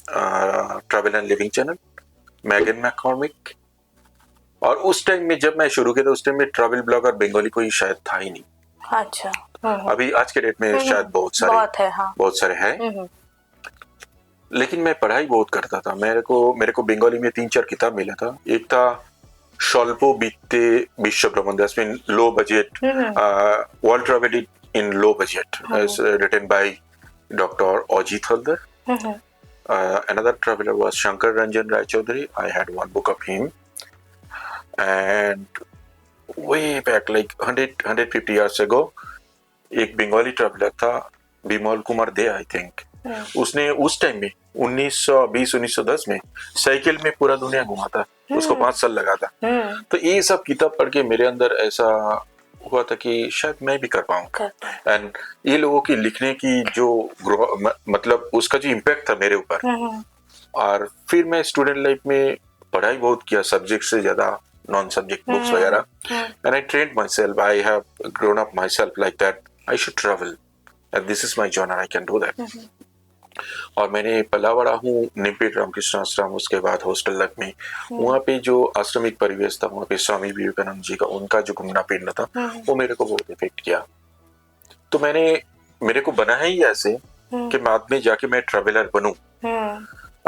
Speaker 1: travel and living channel, Megan McCormick. और उस टाइम में जब मैं शुरू किया था, उस टाइम में ट्रैवल ब्लॉगर बंगाली कोई शायद था ही नहीं.
Speaker 2: अच्छा.
Speaker 1: अभी आज के डेट में शायद बहुत सारे हैं. लेकिन मैं पढ़ाई बहुत करता था. मेरे को बंगाली में 3-4 किताब मिला था. एक था स्वल्प Vitte Vishwa Bhraman, that's mean low budget, world travel in low budget, written by doctor Ajit Haldar. Another traveler was Shankar Ranjan Rai Chaudhary. I had one book of him, and way back like 150 years ago, एक Bengali traveller था बिमल कुमार दे, I think. उसने उस time में 1920-1910 में cycle में पूरा दुनिया घुमा था. उसको 5 साल लगा था. तो ये सब किताब पढ़ के मेरे अंदर ऐसा हुआ था कि शायद मैं भी कर पाऊँ. एंड ये लोगों की लिखने की जो मतलब उसका जो इम्पैक्ट था मेरे ऊपर. और फिर मैं स्टूडेंट लाइफ में पढ़ाई बहुत किया, सब्जेक्ट से ज्यादा नॉन सब्जेक्ट बुक्स वगैरह. And I trained myself, I have grown up myself like that I should travel and this is my genre, I can do that. और मैंने पला बड़ा हूँ निमपेट रामकृष्ण आश्रम, उसके बाद हॉस्टल लग में. वहाँ पे जो आश्रमिक परिवेश था, वहाँ पे स्वामी विवेकानंद जी का उनका जो घूमना फिरना था, वो मेरे को बहुत इफेक्ट किया. तो मेरे को बना है ही ऐसे कि बाद में जाके मैं ट्रैवलर बनूं.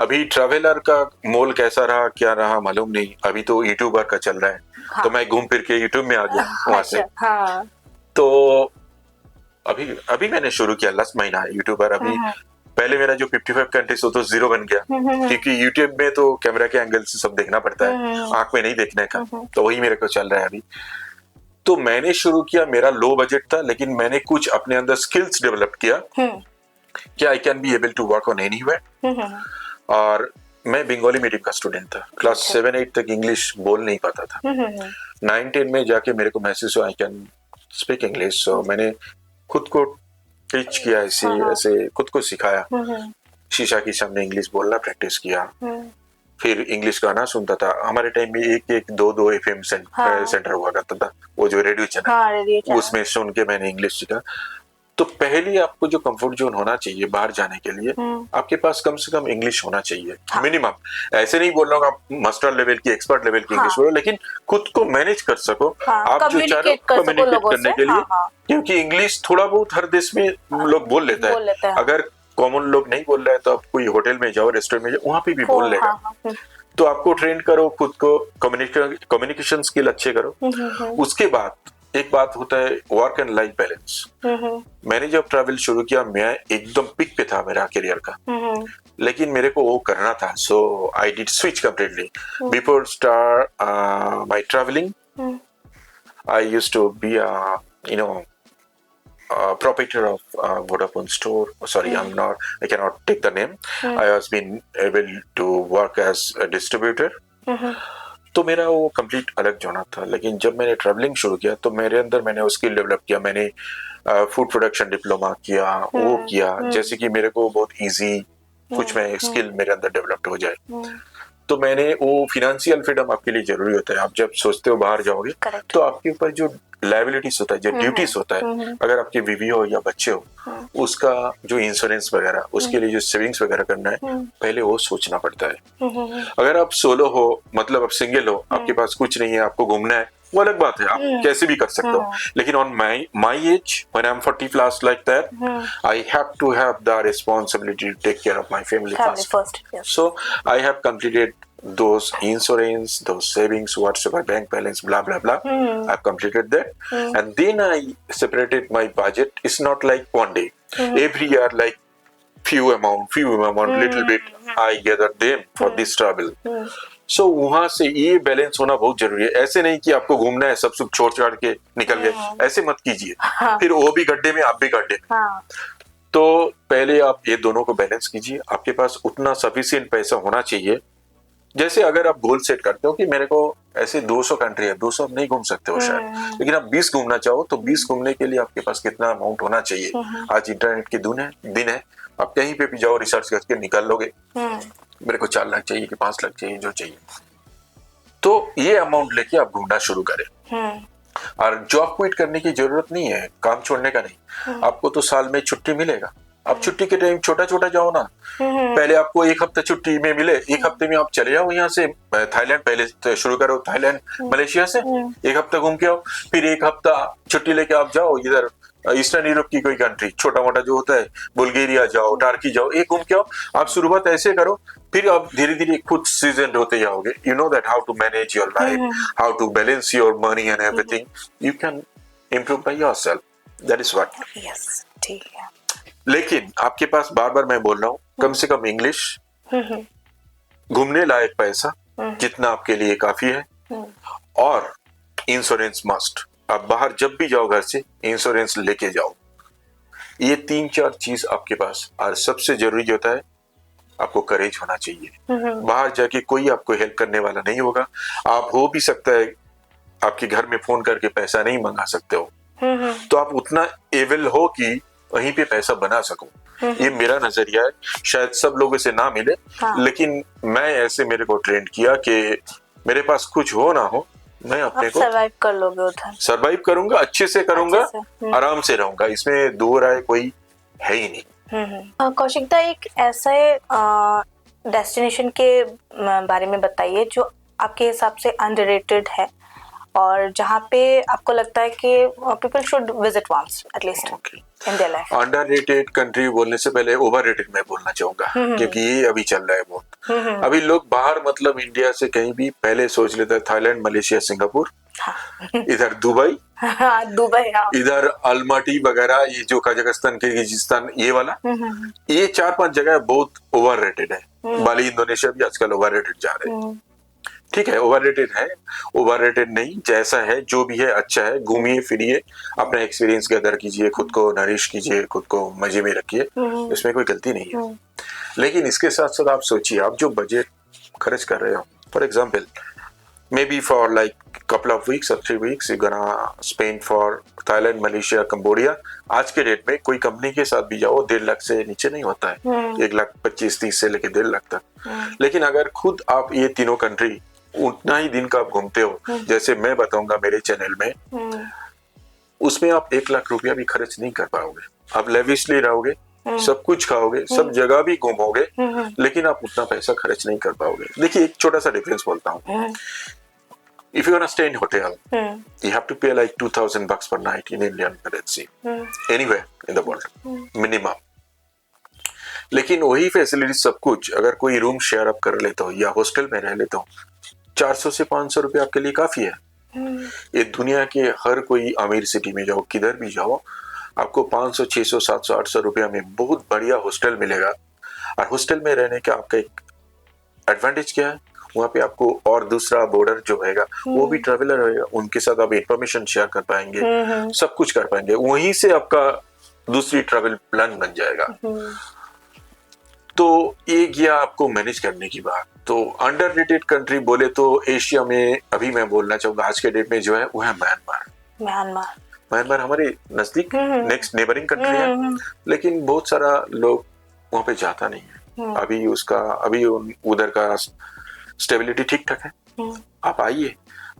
Speaker 1: अभी ट्रैवलर का मोल कैसा रहा क्या रहा मालूम नहीं. अभी तो यूट्यूबर का चल रहा है. तो मैं घूम फिर के यूट्यूब में आ गया वहां से. तो अभी मैंने शुरू किया लास्ट महीना यूट्यूबर. अभी पहले मेरा जो 55 कंट्रीज हो तो 0 बन गया, क्योंकि यूट्यूब में तो कैमरा के एंगल से सब देखना पड़ता है, आंख में नहीं देखने का. तो वही मेरे को चल रहा है अभी. तो मैंने शुरू किया, मेरा लो बजट था, लेकिन मैंने कुछ अपने अंदर स्किल्स डेवलप किया कि I can be able to work on anywhere. और मैं बंगाली मीडियम का स्टूडेंट था. क्लास 7-8 तक इंग्लिश बोल नहीं पाता था. 9-10 में जाके मेरे को महसूस हुआ आई कैन स्पीक इंग्लिश. सो मैंने खुद को टीच किया, ऐसे खुद को सिखाया. शीशा के सामने इंग्लिश बोलना प्रैक्टिस किया. फिर इंग्लिश गाना सुनता था. हमारे टाइम में 1-1, 2-2 FM सेंटर हुआ करता था, वो जो रेडियो चैनल, उसमें सुन के मैंने इंग्लिश सीखा. तो पहले आपको जो कंफर्ट जोन होना चाहिए बाहर जाने के लिए, आपके पास कम से कम इंग्लिश होना चाहिए मिनिमम. ऐसे नहीं बोल रहा हूँ आप मास्टर लेवल की, एक्सपर्ट लेवल की इंग्लिश बोलो, लेकिन खुद को मैनेज कर सको. आप जो चाह रहे हो कम्युनिकेट करने के लिए, क्योंकि इंग्लिश थोड़ा बहुत हर देश में लोग बोल लेता है. अगर कॉमन लोग नहीं बोल रहा है तो आप कोई होटल में जाओ, रेस्टोरेंट में जाओ, वहां पे भी बोल लेगा. तो आपको ट्रेन करो, खुद को कम्युनिकेशन स्किल अच्छे करो. उसके बाद एक बात होता है वर्क एंड लाइफ बैलेंस। मैंने जब ट्रैवल शुरू किया मैं एकदम पिक पे था मेरा करियर का, लेकिन मेरे को वो करना था, so I did switch completely. Before start my travelling I used to be you know proprietor of Vodafone store. Sorry, I cannot take the name. I was been able to work as a distributor. तो मेरा वो complete अलग जोना था। लेकिन जब मैंने travelling शुरू किया तो मेरे अंदर मैंने वो स्किल डेवलप किया। मैंने फूड प्रोडक्शन डिप्लोमा किया, वो किया, जैसे कि मेरे को बहुत इजी कुछ में स्किल मेरे अंदर डेवलप्ड हो जाए। तो मैंने वो फिनेंशियल फ्रीडम आपके लिए जरूरी होता है। आप जब सोचते हो बाहर जाओगे तो आपके ऊपर जो लायबिलिटीज होता है, जो ड्यूटीज होता है, अगर आपके बीवी हो या बच्चे हो, उसका जो इंश्योरेंस वगैरह, उसके लिए जो सेविंग्स वगैरह करना है, पहले वो सोचना पड़ता है। अगर आप सोलो हो, मतलब आप सिंगल हो, आपके पास कुछ नहीं है, आपको घूमना है, वो अलग बात है, आप कैसे भी कर सकते हो। लेकिन on my age when I am 40+ like that, I have to have the responsibility to take care of my family first. So I have completed those insurance, those savings, whatsoever, bank balance, blah blah blah. I've completed that, and then I separated my budget. It's not like one day. Every year, like few amount, little bit, I gather them for this travel. So वहाँ से ये balance होना बहुत जरूरी है। ऐसे नहीं कि आपको घूमना है, सब छोड़ छाड़ के निकल गए, ऐसे मत कीजिए। फिर वो भी गड्ढे में, आप भी गड्ढे में। तो पहले आप ये दोनों को बैलेंस कीजिए। आपके पास उतना सफिशिएंट पैसा होना चाहिए। जैसे अगर आप गोल सेट करते हो कि मेरे को ऐसे 200 कंट्री है, 200 आप नहीं घूम सकते हो शायद, लेकिन आप 20 घूमना चाहो तो 20 घूमने के लिए आपके पास कितना अमाउंट होना चाहिए। आज इंटरनेट के दिन है, आप कहीं पे भी जाओ, रिसर्च करके निकाल लोगे, मेरे को 4 लाख चाहिए कि 5 लाख चाहिए, जो चाहिए। तो ये अमाउंट लेके आप घूमना शुरू करें। और जॉब क्विट करने की जरूरत नहीं है, काम छोड़ने का नहीं। आपको तो साल में छुट्टी मिलेगा, आप छुट्टी के टाइम छोटा छोटा जाओ ना। पहले आपको 1 हफ्ता छुट्टी में मिले, 1 हफ्ते में आप चले जाओ यहाँ से थाईलैंड, पहले तो शुरू करो थाईलैंड मलेशिया से, 1 हफ्ता घूम के आओ। फिर 1 हफ्ता छुट्टी लेके आप जाओ इधर ईस्टर्न यूरोप की कोई कंट्री, छोटा मोटा जो होता है, बुल्गारिया जाओ, टर्की जाओ, एक घूम के आओ। आप शुरुआत ऐसे करो, फिर आप धीरे धीरे खुद सीजन होते जाओगे। You know that how to manage your life, how to balance your money and everything. You can improve by yourself, that is what.
Speaker 2: Yes, ठीक है।
Speaker 1: लेकिन आपके पास बार बार मैं बोल रहा हूँ, कम से कम इंग्लिश, घूमने लायक पैसा जितना आपके लिए काफी है, और इंश्योरेंस मस्ट। आप बाहर जब भी जाओ घर से इंश्योरेंस लेके जाओ। ये 3-4 चीज आपके पास। और सबसे जरूरी होता है आपको करेज होना चाहिए। बाहर जाके कोई आपको हेल्प करने वाला नहीं होगा। आप हो भी सकता है आपके घर में फोन करके पैसा नहीं मंगा सकते हो, तो आप उतना एबल हो कि वहीं पे पैसा बना सको। ये मेरा नजरिया है, शायद सब लोगों से ना मिले, लेकिन मैं ऐसे मेरे को ट्रेंड किया कि मेरे पास कुछ हो ना हो, मैं अपने को
Speaker 2: सरवाइव कर लोगे उधर।
Speaker 1: सरवाइव करूंगा, अच्छे से करूंगा, आराम से रहूंगा, इसमें दो राय कोई है ही नहीं।
Speaker 2: कौशिक दा, एक ऐसे डेस्टिनेशन के बारे में बताइए जो आपके हिसाब से अंडररेटेड है और जहाँ पे आपको लगता है कि people should visit once at least in their life.
Speaker 1: Underrated country बोलने से पहले ओवररेटेड मैं बोलना चाहूंगा, क्योंकि ये अभी चल रहा है बहुत। अभी लोग बाहर, मतलब इंडिया से कहीं भी पहले सोच लेते हैं थाईलैंड, मलेशिया, सिंगापुर, इधर दुबई,
Speaker 2: दुबई,
Speaker 1: इधर अलमाटी वगैरह, ये जो कजाकिस्तान, किर्गिस्तान, ये वाला, ये 4-5 जगह बहुत ओवररेटेड है। बाली, इंडोनेशिया भी आजकल ओवररेटेड जा रहे हैं। ठीक है, ओवररेटेड है, ओवररेटेड नहीं, जैसा है जो भी है अच्छा है। घूमिए फिरिए, अपना एक्सपीरियंस गैदर कीजिए, खुद को नरिश कीजिए, खुद को मजे में रखिए, इसमें कोई गलती नहीं है। लेकिन इसके साथ साथ आप सोचिए, आप जो बजट खर्च कर रहे हो, for example may be for like couple of weeks or 3 weeks you're gonna spend for Thailand, Malaysia, Cambodia। आज के डेट में कोई कंपनी के साथ भी जाओ 1.5 लाख से नीचे नहीं होता है, 1,25,30 से लेके 1.5 लाख तक। लेकिन अगर खुद आप ये तीनों कंट्री उतना ही दिन का आप घूमते हो, जैसे मैं बताऊंगा मेरे चैनल में, उसमें आप 1 लाख रुपया भी खर्च नहीं कर पाओगे। आप लेविशली रहोगे, सब कुछ खाओगे, सब जगह भी घूमोगे, लेकिन आप उतना पैसा खर्च नहीं कर पाओगे। देखिए, एक छोटा सा डिफरेंस बोलता हूँ। If you wanna stay in hotel, you have to pay like $2,000 per night in Indian currency, anywhere in the world, minimum। लेकिन वही फैसिलिटी सब कुछ अगर कोई रूम शेयर अप कर लेता हो या हॉस्टल में रह लेता हो, 400 से 500 रुपये आपके लिए काफी है। ये दुनिया के हर कोई अमीर सिटी में जाओ, किधर भी जाओ, आपको 500, 600, 700, 800 रुपया में बहुत बढ़िया हॉस्टल मिलेगा। और हॉस्टल में रहने का आपका एक एडवांटेज क्या है, वहाँ पे आपको और दूसरा बॉर्डर जो रहेगा वो भी ट्रेवलर रहेगा, उनके साथ आप इंफॉर्मेशन शेयर कर पाएंगे, सब कुछ कर पाएंगे, वहीं से आपका दूसरी ट्रैवल प्लान बन जाएगा। तो ये गया आपको मैनेज करने की बात। तो अंडररेटेड कंट्री बोले तो एशिया में अभी मैं बोलना चाहूंगा आज के डेट में जो है वो है म्यांमार हमारे नजदीक नेक्स्ट नेबरिंग कंट्री है, लेकिन बहुत सारा लोग वहाँ पे जाता नहीं है। अभी उधर का स्टेबिलिटी ठीक ठाक है। आप आइए,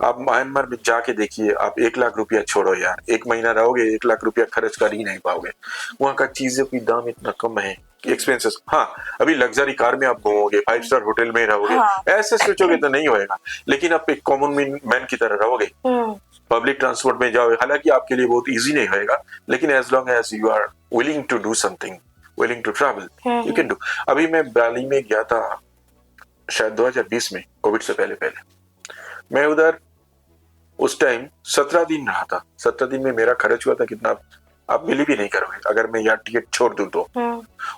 Speaker 1: आप म्यांमार में जाके देखिए, आप 1 लाख रुपया छोड़ो यार, 1 महीना रहोगे 1 लाख रुपया खर्च कर ही नहीं पाओगे। वहाँ का चीजों की दाम इतना कम है, एक्सपेंसेस। हाँ, अभी लग्जरी कार में आप घूमोगे, 5 स्टार होटल में रहोगे, ऐसे सोचोगे तो नहीं होएगा, लेकिन आप एक कॉमन मैन की तरह रहोगे, पब्लिक ट्रांसपोर्ट में जाओगे, हालांकि आपके लिए बहुत इजी नहीं होएगा, लेकिन as long as you are willing to do something, willing to travel, you can do. अभी मैं बाली में गया था शायद 2020 में, कोविड से पहले मैं उधर उस टाइम 17 दिन रहा था। 17 दिन में मेरा खर्च हुआ था कितना, आप बिलीव भी नहीं करोगे, अगर मैं यहाँ टिकट छोड़ दूं तो।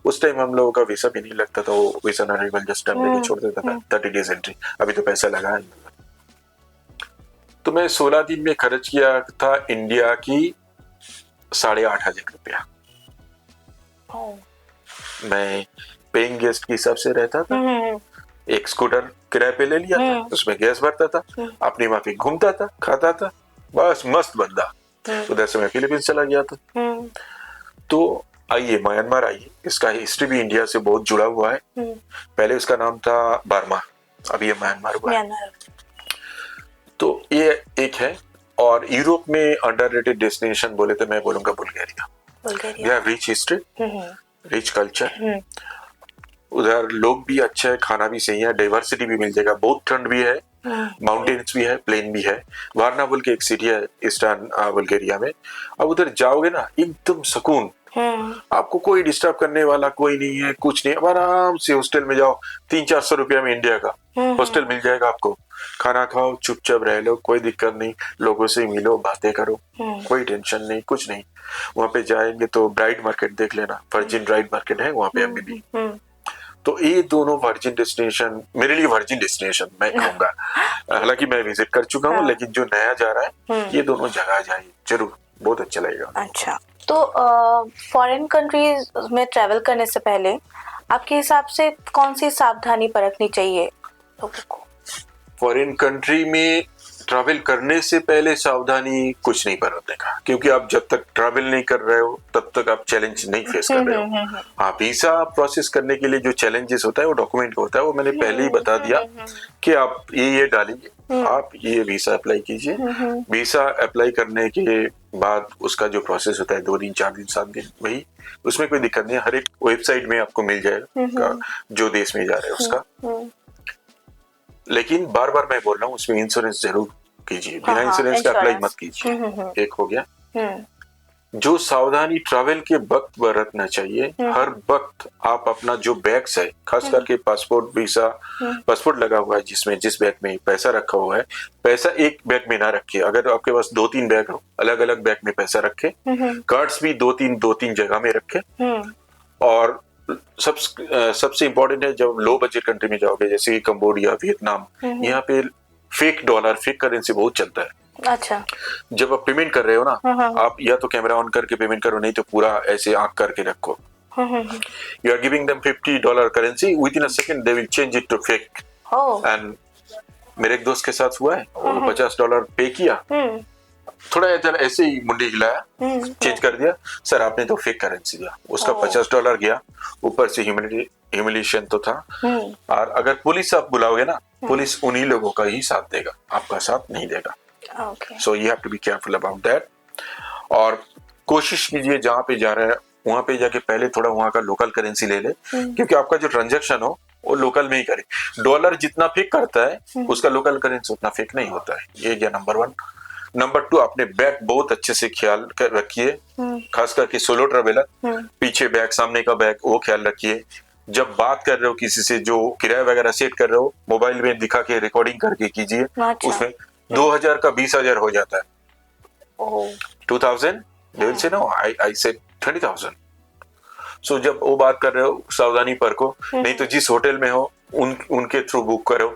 Speaker 1: उस टाइम हम लोगों का वीसा भी नहीं लगता था, वो वीसा न अराइवल जस्ट टाइम लेके छोड़ देता था, 30 डेज एंट्री। अभी तो पैसा लगा है। तो मैं 16 दिन में खर्च किया था इंडिया की 8,500 रुपया। मैं पेइंग गेस्ट के हिसाब से रहता था, एक स्कूटर किराए पे ले लिया था, उसमें गैस भरता था, अपनी वहां पे घूमता था, खाता था, बस मस्त बंदा। उधर से मैं फिलीपींस चला गया था। तो आइए म्यांमार आइए, इसका हिस्ट्री भी इंडिया से बहुत जुड़ा हुआ है। पहले उसका नाम था बर्मा, अभी ये म्यांमार हुआ है। तो ये एक है। और यूरोप में अंडररेटेड डेस्टिनेशन बोले तो मैं बोलूंगा Bulgaria. They have rich history, rich culture, उधर लोग भी अच्छे हैं, खाना भी सही है, डाइवर्सिटी भी मिल जाएगा, बहुत ठंड भी है, माउंटेन्स भी है, प्लेन भी है। वारना बोल के एक सिटी है ईस्टर्न बुल्गारिया में। अब उधर जाओगे ना, एकदम सुकून, आपको कोई डिस्टर्ब करने वाला कोई नहीं है, कुछ नहीं। आराम से हॉस्टल में जाओ, 300-400 रुपया में इंडिया का हॉस्टल मिल जाएगा आपको, खाना खाओ, चुपचाप रह लो, कोई दिक्कत नहीं, लोगों से मिलो, बातें करो, कोई टेंशन नहीं, कुछ नहीं। वहां पे जाएंगे तो ब्राइड मार्केट देख लेना, वर्जिन ब्राइड मार्केट है वहां पे अभी भी। तो ये दोनों वर्जिन डेस्टिनेशन, मेरे लिए वर्जिन डेस्टिनेशन मैं कहूंगा। हालांकि मैं विजिट कर चुका हूँ, लेकिन जो नया जा रहा है ये दोनों जगह जाइए जरूर, बहुत अच्छा लगेगा।
Speaker 2: अच्छा, तो फॉरेन कंट्रीज में ट्रैवल करने से पहले आपके हिसाब से कौन सी सावधानी बरतनी चाहिए लोगों को?
Speaker 1: फॉरेन कंट्री में ट्रैवल करने से पहले सावधानी कुछ नहीं बरतने का, क्योंकि आप जब तक ट्रैवल नहीं कर रहे हो तब तक आप चैलेंज नहीं फेस कर रहे हो। हाँ, वीसा प्रोसेस करने के लिए जो चैलेंजेस होता है वो डॉक्यूमेंट का होता है, वो मैंने पहले ही बता दिया कि आप ये डालिए, आप ये वीसा अप्लाई कीजिए। वीसा अप्लाई करने के बाद उसका जो प्रोसेस होता है 2 दिन, 4 दिन, 7 दिन, वही, उसमें कोई दिक्कत नहीं है। हर एक वेबसाइट में आपको मिल जाएगा जो देश में जा रहे हैं उसका। लेकिन बार बार मैं बोल रहा हूँ, उसमें इंश्योरेंस जरूर कीजिए, बिना इंश्योरेंस का अप्लाई मत कीजिए। एक हो गया। जो सावधानी ट्रैवल के वक्त बरतना चाहिए, हर वक्त आप अपना जो बैग्स है, खास करके पासपोर्ट, वीसा, पासपोर्ट लगा हुआ है जिसमें, जिस बैग में पैसा रखा हुआ है, पैसा एक बैग में ना रखिए। अगर आपके पास 2-3 बैग हो, अलग अलग बैग में पैसा रखे। कार्ड्स भी 2-3 जगह में रखे। और सबसे इम्पोर्टेंट है, जब लो बजट कंट्री में जाओगे जैसे कि कंबोडिया, वियतनाम, यहाँ पे फेक डॉलर, फेक करेंसी बहुत चलता है।
Speaker 2: अच्छा,
Speaker 1: जब आप पेमेंट कर रहे हो ना, आप या तो कैमरा ऑन करके पेमेंट करो, नहीं तो पूरा ऐसे आंख करके रखो। You are giving them $50 currency, within a second they will change it to fake. And मेरे एक दोस्त के साथ हुआ है, वो $50 पे किया, थोड़ा ऐसे ही मुंडी हिलाया, चेंज कर दिया, सर आपने तो फेक करेंसी दिया। उसका $50 गया, ऊपर से ह्यूमिलिएशन तो था। और अगर पुलिस आप बुलाओगे ना, पुलिस उन्हीं लोगों का ही साथ देगा, आपका साथ नहीं देगा। So you have to be careful about that. और कोशिश कीजिए जहाँ पे जा रहे हैं वहां पे जाके पहले थोड़ा वहां का लोकल करेंसी ले ले, क्योंकि आपका जो ट्रांजैक्शन हो वो लोकल में ही करे। डॉलर जितना फेक करता है उसका लोकल करेंसी उतना फेक नहीं होता है। ये गया नंबर 1। नंबर 2, अपने बैग बहुत अच्छे से ख्याल कर रखिए, खास करके सोलो ट्रैवलर, पीछे बैग, सामने का बैग, वो ख्याल रखिए। जब बात कर रहे हो किसी से, जो किराया वगैरह सेट कर रहे हो, मोबाइल में दिखा के रिकॉर्डिंग करके कीजिए। उसमें 2000 का 20,000 हो जाता है.
Speaker 2: Oh.
Speaker 1: 2000 they will say no, I said 20,000. So जब वो बात कर रहे हो सावधानी परखो, नहीं तो जिस होटल में हो उनके थ्रू बुक करो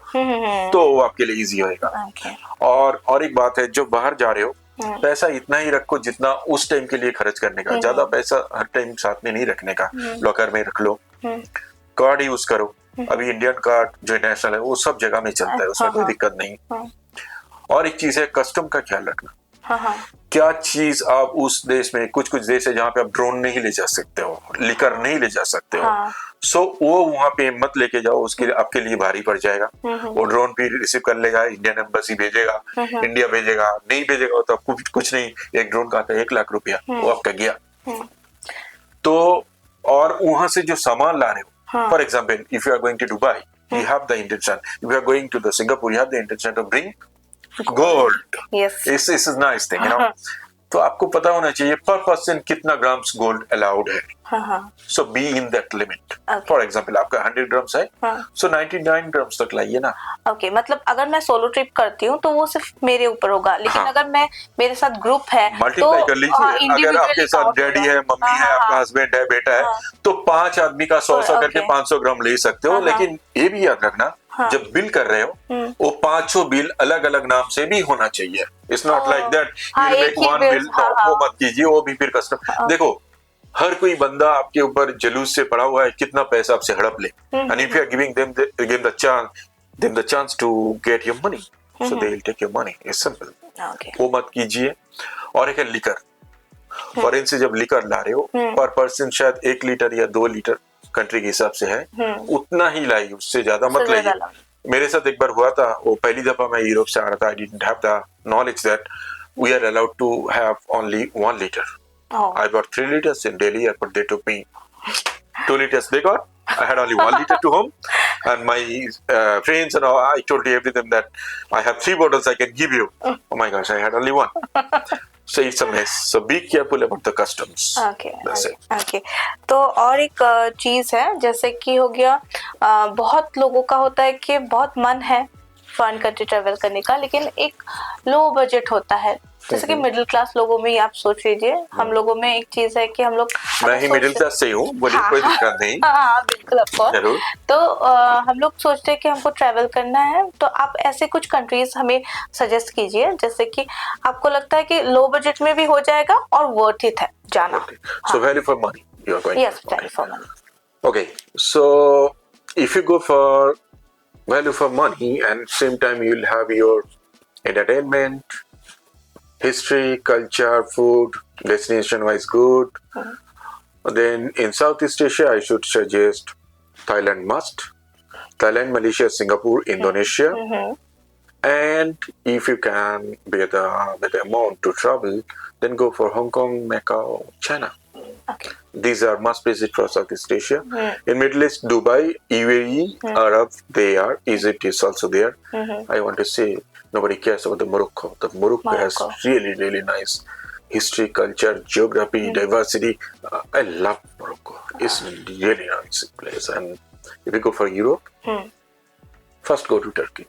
Speaker 1: तो वो आपके लिए इजी होएगा.
Speaker 2: Okay.
Speaker 1: और एक बात है, जो बाहर जा रहे हो पैसा इतना ही रखो जितना उस टाइम के लिए खर्च करने का. ज्यादा पैसा हर टाइम साथ में नहीं रखने का. लॉकर में रख लो. कार्ड यूज करो. अभी इंडियन कार्ड जो नेशनल है वो सब जगह में चलता है, उसमें कोई दिक्कत नहीं. और एक चीज है, कस्टम का ख्याल रखना. क्या चीज आप उस देश में, कुछ देश है जहाँ पे आप ड्रोन नहीं ले जा सकते हो, लिकर नहीं ले जा सकते हो. सो वो वहाँ पे मत लेके जाओ, उसके लिए आपके लिए भारी पड़ जाएगा. वो ड्रोन भी रिसीव कर लेगा, इंडियन एम्बेसी भेजेगा, इंडिया भेजेगा, नहीं भेजेगा तो आपको कुछ नहीं. एक ड्रोन का आता है 1 लाख रुपया, वो आपका गया. तो और वहां से जो सामान ला रहे हो, for example if you are going to Dubai, you have the intention. If you are going to the Singapore, you have the intention to bring gold.
Speaker 2: Yes.
Speaker 1: This is a nice thing, you know. तो आपको पता होना चाहिए पर person कितना grams gold allowed है. So be in that limit. For example आपका 100 grams है, सो 99 ग्राम्स तक लाइए ना.
Speaker 2: ओके, मतलब अगर मैं सोलो ट्रिप करती हूँ तो वो सिर्फ मेरे ऊपर होगा, लेकिन अगर मैं मेरे साथ ग्रुप है
Speaker 1: मल्टीप्लाई कर लीजिए. अगर आपके साथ डैडी है, मम्मी है, आपका हस्बैंड है, बेटा है, तो 5 आदमी का 100 करके 500 ग्राम ले सकते हो. लेकिन ये भी याद रखना, जब बिल कर रहे हो वो 500 बिल अलग अलग नाम से भी होना चाहिए. It's not like that you make one bill. वो मत कीजिए, वो भी फिर कस्टम. देखो, हर कोई बंदा आपके ऊपर जलूस से पड़ा हुआ है, कितना पैसा आपसे हड़प ले. And if you are giving them the chance to get your money, so they will take your money. It's simple. वो मत कीजिए. और एक है लिकर. फॉरेन से जब लिकर ला रहे हो, पर पर्सन शायद 1 लीटर या 2 लीटर कंट्री के हिसाब से है, उतना ही लाइए, उससे ज्यादा मत लाइए. मेरे साथ एक बार हुआ था, वो पहली दफा मैं यूरोप से आ रहा था. I didn't have the knowledge that we are allowed to have only 1 liter. I bought 3 liters in Delhi airport. They took me 2 liters. They got. I had only 1 liter to home, and my friends and all, I told everything that I have 3 bottles I can give you. Oh my gosh, I had only 1. So it's a mess. So be careful about the customs.
Speaker 2: Okay.
Speaker 1: That's it.
Speaker 2: Okay. तो और एक चीज है, जैसे कि हो गया, बहुत लोगों का होता है कि बहुत मन है फॉरेन कंट्री ट्रेवल करने का, लेकिन एक लो बजट होता है. जैसे कि मिडिल क्लास लोगों में ही आप सोच लीजिए, हम लोगों में एक चीज है कि हम लोग,
Speaker 1: मैं ही मिडिल क्लास से हूँ, बोलिए, कोई दिक्कत नहीं.
Speaker 2: हाँ बिल्कुल, ऑफ कोर्स. तो हम लोग सोचते हैं कि हमको ट्रैवल करना है, तो आप ऐसे कुछ कंट्रीज हमें सजेस्ट कीजिए जैसे कि आपको लगता है कि लो बजट में भी हो जाएगा और वर्थ इट है जाना.
Speaker 1: So value for money you are going.
Speaker 2: Yes, value for money.
Speaker 1: Okay, so if you go for value for money and same time you'll have your entertainment, history, culture, food, destination wise good. Then in Southeast Asia, I should suggest Thailand must. Thailand, Malaysia, Singapore, Indonesia. And if you can with the amount to travel, then go for Hong Kong, Macau, China.
Speaker 2: Okay.
Speaker 1: These are must visit for Southeast Asia. In Middle East, Dubai, UAE, Arab, they are. Egypt is also there. I want to say nobody cares about the Morocco. The Morocco has really, really nice history, culture, geography, diversity. I love Morocco. It's really nice place. And if you go for Europe, first go to Turkey.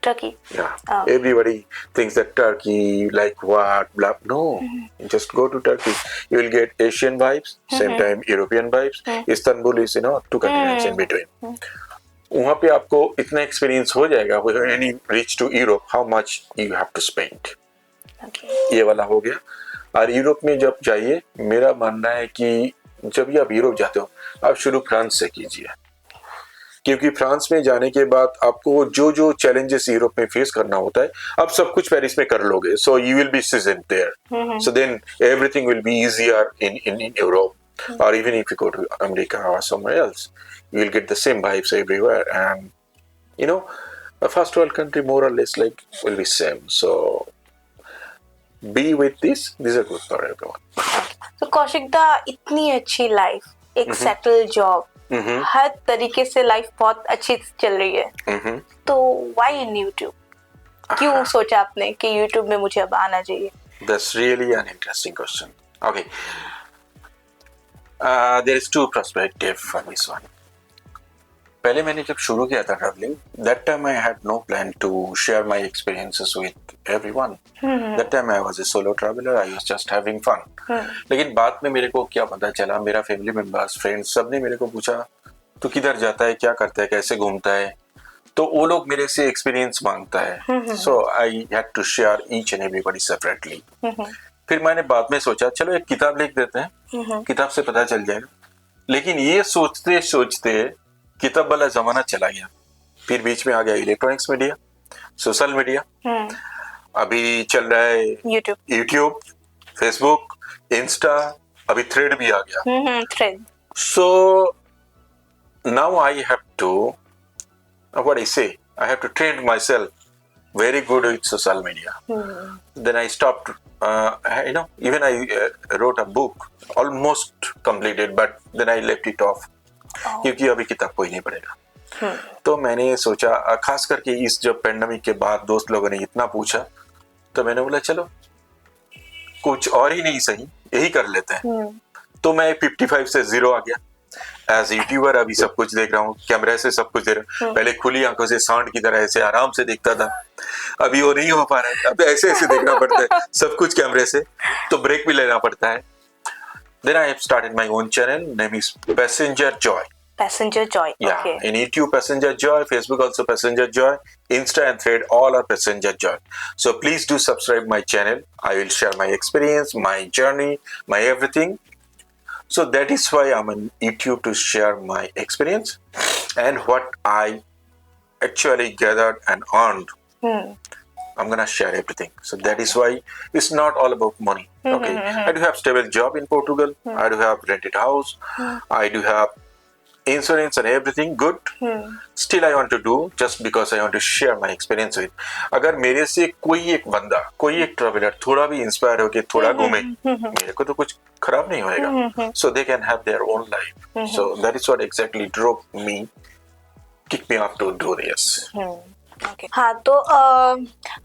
Speaker 2: Turkey.
Speaker 1: Yeah. Everybody thinks that Turkey, like what, blah. No. Just go to Turkey. You will get Asian vibes, same time European vibes. Istanbul is, 2 continents in between. वहाँ पे आपको इतना experience हो जाएगा. When you reach to Europe, how much you have to spend. ये वाला हो गया. और यूरोप में जब जाइए, मेरा मानना है कि जब भी आप यूरोप जाते हो, आप शुरू फ्रांस से कीजिए, क्योंकि फ्रांस में जाने के बाद आपको जो जो चैलेंजेस यूरोप में फेस करना होता है, आप सब कुछ पेरिस में कर लोगे. So you will be seasoned there. So then everything will be easier in Europe. Or even if you go to America or somewhere else, you will get the same vibes everywhere. And a first world country more or less like will be same. So be with this. These are good for everyone.
Speaker 2: So Kaushik दा, इतनी अच्छी life, एक settle job, हर तरीके से life बहुत अच्छी चल रही है, तो why in YouTube? क्यों सोचा आपने कि YouTube में मुझे अब आना चाहिए?
Speaker 1: That's really an interesting question. Okay. There is 2 perspectives for this one. पहले मैंने जब शुरू किया था travelling, that time I had no plan to share my experiences with everyone. That time I was a solo traveller, I was just having fun. लेकिन बाद में मेरे को क्या पता चला, मेरा फैमिली मेंबर्स, फ्रेंड्स, सब ने मेरे को पूछा तू किधर जाता है, क्या करता है, कैसे घूमता है. तो वो लोग मेरे से एक्सपीरियंस मांगता है. So I had to share each and everybody separately. फिर मैंने बाद में सोचा चलो एक किताब लिख देते हैं, किताब से पता चल जाएगा. लेकिन ये सोचते सोचते किताब वाला जमाना चला गया. फिर बीच में आ गया इलेक्ट्रॉनिक्स मीडिया, सोशल मीडिया. अभी चल रहा है यूट्यूब, फेसबुक, इंस्टा, अभी थ्रेड भी आ गया.
Speaker 2: Thread.
Speaker 1: So now I have to what I say, I have to train myself very good with social media. Then I stopped, even I wrote a book, almost completed, but then I left it off. क्योंकि अभी किताब कोई नहीं पढ़ेगा. तो मैंने सोचा, खास करके इस जब पेंडेमिक के बाद दोस्त लोगों ने इतना पूछा, तो मैंने बोला चलो कुछ और ही नहीं सही, यही कर लेते हैं. तो मैं 55 से 0 आ गया. एज यूट्यूबर अभी सब कुछ देख रहा हूँ, कैमरे से सब कुछ देख रहा हूँ. पहले खुली आंखों से सांड की तरह ऐसे आराम से देखता था, अभी वो नहीं हो पा रहा है. अब ऐसे ऐसे देखना पड़ता है सब कुछ कैमरे से, तो ब्रेक भी लेना पड़ता है. Then I have started my own channel, name is Passenger Joy.
Speaker 2: Passenger Joy.
Speaker 1: Yeah,
Speaker 2: Okay.
Speaker 1: in YouTube Passenger Joy, Facebook also Passenger Joy, Insta and Thread all are Passenger Joy. So please do subscribe my channel. I will share my experience, my journey, my everything. So that is why I'm on YouTube, to share my experience and what I actually gathered and earned. I'm gonna share everything. So that is why it's not all about money. Okay, I do have stable job in Portugal. I do have rented house. I do have insurance and everything good. Still I want to do just because I want to share my experience with. अगर मेरे से कोई एक बंदा, कोई एक traveller थोड़ा भी इंस्पायर होके थोड़ा घूमे, मेरे को तो कुछ खराब नहीं होएगा. So they can have their own life. So that is what exactly drove me, kick me up to do this.
Speaker 2: Okay. हाँ, तो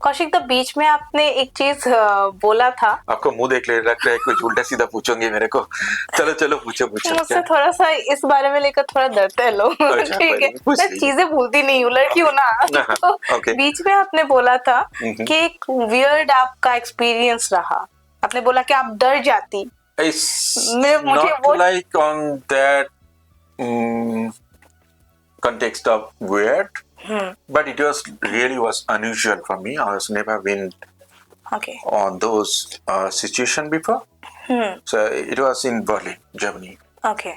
Speaker 2: कौशिक, तो बीच में आपने एक चीज बोला था.
Speaker 1: आपको मुंह देख ले लग रहा है कुछ उल्टा सीधा पूछोगे मेरे को. चलो चलो पूछो.
Speaker 2: मुझसे थोड़ा सा इस बारे में लेकर थोड़ा डरते हैं लोग. ठीक है, मैं चीजें भूलती नहीं हूँ, लड़की हूँ ना. तो बीच में आपने बोला था कि एक वियर्ड आपका एक्सपीरियंस रहा. आपने बोला कि आप डर जाती.
Speaker 1: मुझे वो like on that context of weird. But it was unusual for me. I was never been on those situation before. So it was in Berlin, Germany.
Speaker 2: Okay.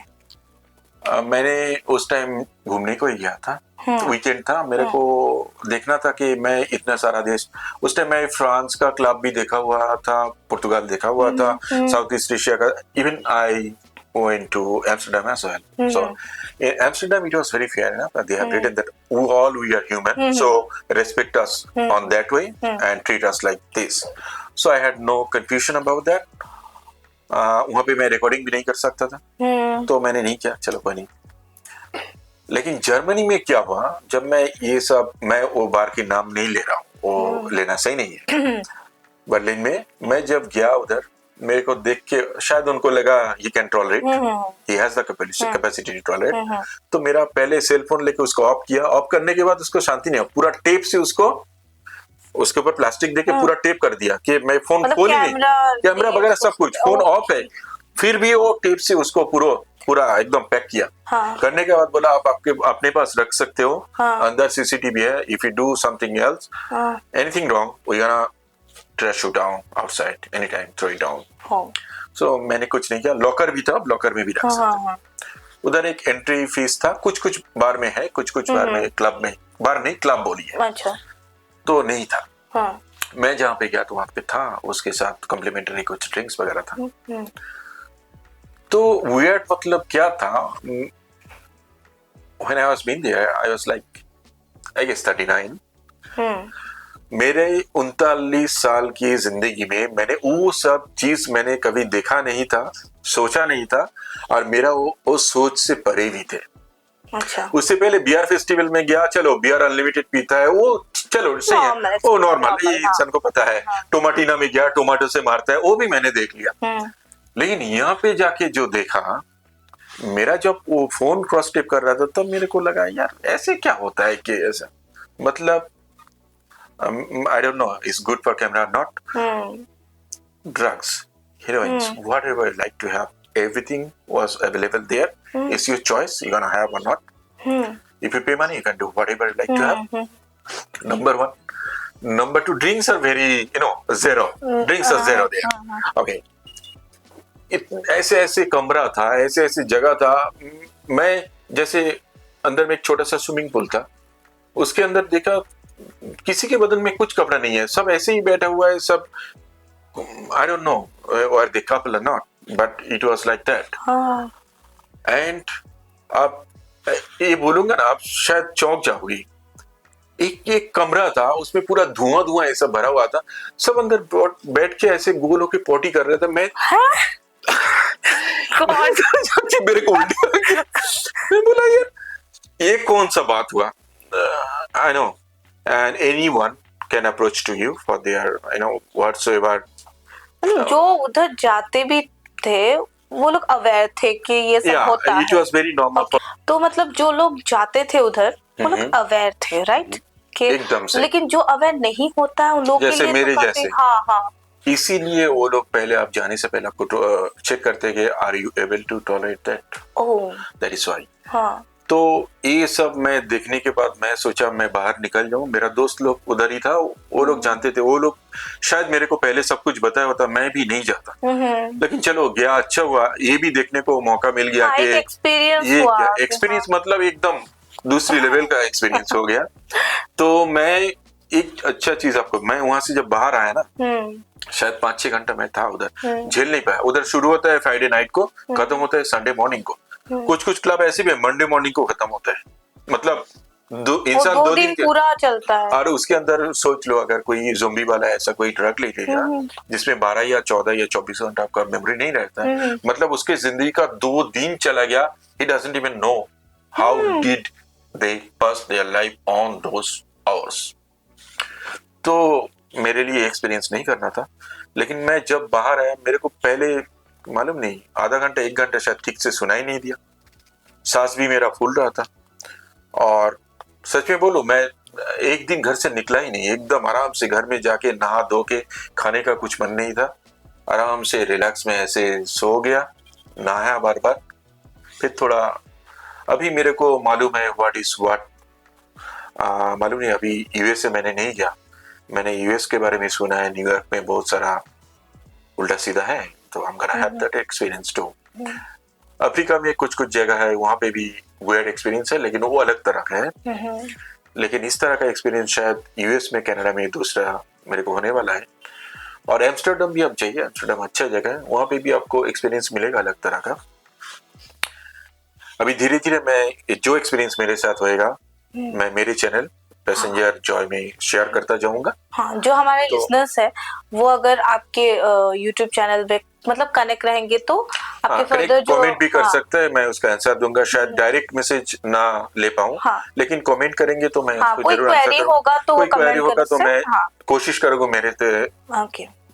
Speaker 1: मैंने उस टाइम घूमने को ही गया था. वीकेंड था, मेरे को देखना था कि मैं इतना सारा देश, उस टाइम मैं फ्रांस का क्लब भी देखा हुआ था, पुर्तगाल देखा हुआ था, साउथ ईस्ट एशिया का. Even I went to Amsterdam as well. So in Amsterdam it was very fair enough. They have written that we are human, so respect us on that way and treat us like this. So I had no confusion about that. वहाँ पे मैं recording भी नहीं कर सकता था, तो मैंने नहीं किया. चलो कोई नहीं. लेकिन जर्मनी में क्या हुआ, जब मैं ये सब, मैं वो बार के नाम नहीं ले रहा हूँ, वो लेना सही नहीं है. बर्लिन में मैं जब गया उधर, मेरे को देख के शायद उनको लगा he can tolerate, he has the capacity to tolerate. तो मेरा पहले सेल फोन लेके उसको ऑफ किया. ऑफ करने के बाद उसको शांति नहीं, पूरा टेप से उसको, उसके ऊपर प्लास्टिक देके पूरा टेप कर दिया कि मैं फोन खोल ही नहीं, कैमरा वगैरह सब कुछ, फोन ऑफ है. फिर भी वो टेप से उसको पूरा एकदम पैक किया. करने के बाद बोला आप अपने पास रख सकते हो, अंदर सीसीटीवी है. If you do something else, anything wrong, we gonna trash you down outside anytime, throw it down. So मैंने कुछ नहीं किया. लॉकर भी था, लॉकर में भी रख सकते. उधर एक एंट्री फीस था, कुछ बार में है, कुछ बार में क्लब में, बार नहीं क्लब बोलिए. अच्छा. तो नहीं था. मैं जहाँ पे गया तो वहाँ पे था, उसके साथ कॉम्प्लीमेंट्री कुछ ड्रिंक्स वगैरह था. तो weird मतलब क्या था, when I was been there I was like I guess 39. मेरे 39 साल की जिंदगी में मैंने वो सब चीज मैंने कभी देखा नहीं था, सोचा नहीं था, और मेरा वो सोच से परे भी थे. अच्छा. उससे पहले बियर फेस्टिवल में गया, चलो बियर अनलिमिटेड पीता है, वो चलो सही है, वो नॉर्मल, ये इंसान को पता है. टोमाटीना में गया, टोमेटो से मारता है, वो भी मैंने देख लिया. लेकिन यहाँ पे जाके जो देखा, मेरा जब वो फोन क्रॉस टेप कर रहा था तब मेरे को लगा यार ऐसे क्या होता है कि ऐसा, मतलब I don't know is good for camera not. Drugs, heroines, whatever you like to have, everything was available there. It's your choice, you're gonna have or not. If you pay money, you can do whatever you like to have. Number one. Number two, drinks are very, zero. Drinks are zero there. Okay. ऐसे ऐसे कमरा था, ऐसे ऐसे जगह था. मैं जैसे अंदर में एक छोटा सा स्विमिंग पूल था, उसके अंदर देखा किसी के बदन में कुछ कपड़ा नहीं है, सब ऐसे ही बैठा हुआ है, सब I don't know were they couple or not, but it was like that. And आप ये बोलूंगा ना, आप शायद चौंक जाओगी. एक कमरा था, उसमें पूरा धुआं ऐसा भरा हुआ था, सब अंदर बैठ के ऐसे गोल होके पोटी कर रहे थे. मैं मेरे को उल्टी आ गया. मैं बोला यार ये कौन सा बात हुआ. I know, and anyone can approach to you for their whatsoever.
Speaker 2: जो उधर जाते भी थे वो लोग अवेयर थे कि ये सब होता है.
Speaker 1: It was very normal.
Speaker 2: तो मतलब जो लोग जाते थे उधर वो लोग अवेयर थे, राइट?
Speaker 1: एकदम से.
Speaker 2: लेकिन जो अवेयर नहीं होता है उन लोगों के लिए
Speaker 1: मेरे
Speaker 2: तो
Speaker 1: जैसे.
Speaker 2: हाँ.
Speaker 1: इसीलिए वो लोग पहले आप जाने से पहले आपको चेक करते कि are you able to tolerate that. That is why.
Speaker 2: हाँ.
Speaker 1: तो ये सब मैं देखने के बाद मैं सोचा मैं बाहर निकल जाऊं. मेरा दोस्त लोग उधर ही था, वो लोग जानते थे, वो लोग शायद मेरे को पहले सब कुछ बताया होता, मैं भी नहीं जाता. लेकिन चलो गया, अच्छा हुआ, ये भी देखने को मौका मिल गया कि ये एक्सपीरियंस मतलब एकदम दूसरी लेवल का एक्सपीरियंस हो गया. तो मैं एक अच्छा चीज आपको, मैं वहां से जब बाहर आया ना, शायद 5-6 घंटा मैं था उधर, झेल नहीं पाया. उधर शुरू होता है फ्राइडे नाइट को, खत्म होता है संडे मॉर्निंग को. कुछ क्लब ऐसे भी है मंडे मॉर्निंग को खत्म होता है. मतलब इंसान 2 दिन
Speaker 2: पूरा चलता है.
Speaker 1: और उसके अंदर सोच लो अगर कोई ज़ोंबी वाला ऐसा कोई ड्रग ले लेगा जिसमें 12 या 14 या 24 घंटा आपका मेमोरी नहीं रहता है, मतलब उसके जिंदगी का 2 दिन चला गया. He doesn't even know how did they pass their life on those hours. तो मेरे लिए एक्सपीरियंस नहीं करना था. लेकिन मैं जब बाहर आया, मेरे को पहले मालूम नहीं, आधा घंटा 1 घंटा शायद ठीक से सुनाई नहीं दिया. सांस भी मेरा फूल रहा था. और सच में बोलूं, मैं एक दिन घर से निकला ही नहीं. एकदम आराम से घर में जाके नहा धो के, खाने का कुछ मन नहीं था, आराम से रिलैक्स में ऐसे सो गया, नहाया बार बार. फिर थोड़ा अभी मेरे को मालूम है व्हाट इज व्हाट, मालूम नहीं. अभी यूएस से मैंने नहीं गया, मैंने यूएस के बारे में सुना है, न्यूयॉर्क में बहुत सारा उल्टा सीधा है, तो I'm gonna have that experience too. Africa में कुछ जगह है, वहाँ पे भी weird एक्सपीरियंस है, लेकिन वो अलग तरह का है. लेकिन इस तरह का एक्सपीरियंस शायद यूएस में, कनाडा में दूसरा मेरे को होने वाला है. और एम्स्टर्डम भी आप चाहिए, एम्स्टर्डम अच्छा जगह है, वहाँ पे भी आपको एक्सपीरियंस मिलेगा अलग तरह का. अभी धीरे धीरे मैं जो एक्सपीरियंस मेरे साथ होएगा, मैं मेरे चैनल पैसेंजर जॉय में शेयर करता जाऊंगा.
Speaker 2: हाँ, जो हमारे लिसनर्स है वो अगर आपके यूट्यूब चैनल पे मतलब कनेक्ट रहेंगे तो आपके फर्दर जो
Speaker 1: कमेंट भी कर सकते हैं, मैं उसका आंसर दूंगा. शायद डायरेक्ट मैसेज ना ले पाऊं, लेकिन कमेंट करेंगे तो मैं उसको जरूर आंसर करूंगा. कोई क्वेरी होगा तो मैं कोशिश करूंगा मेरे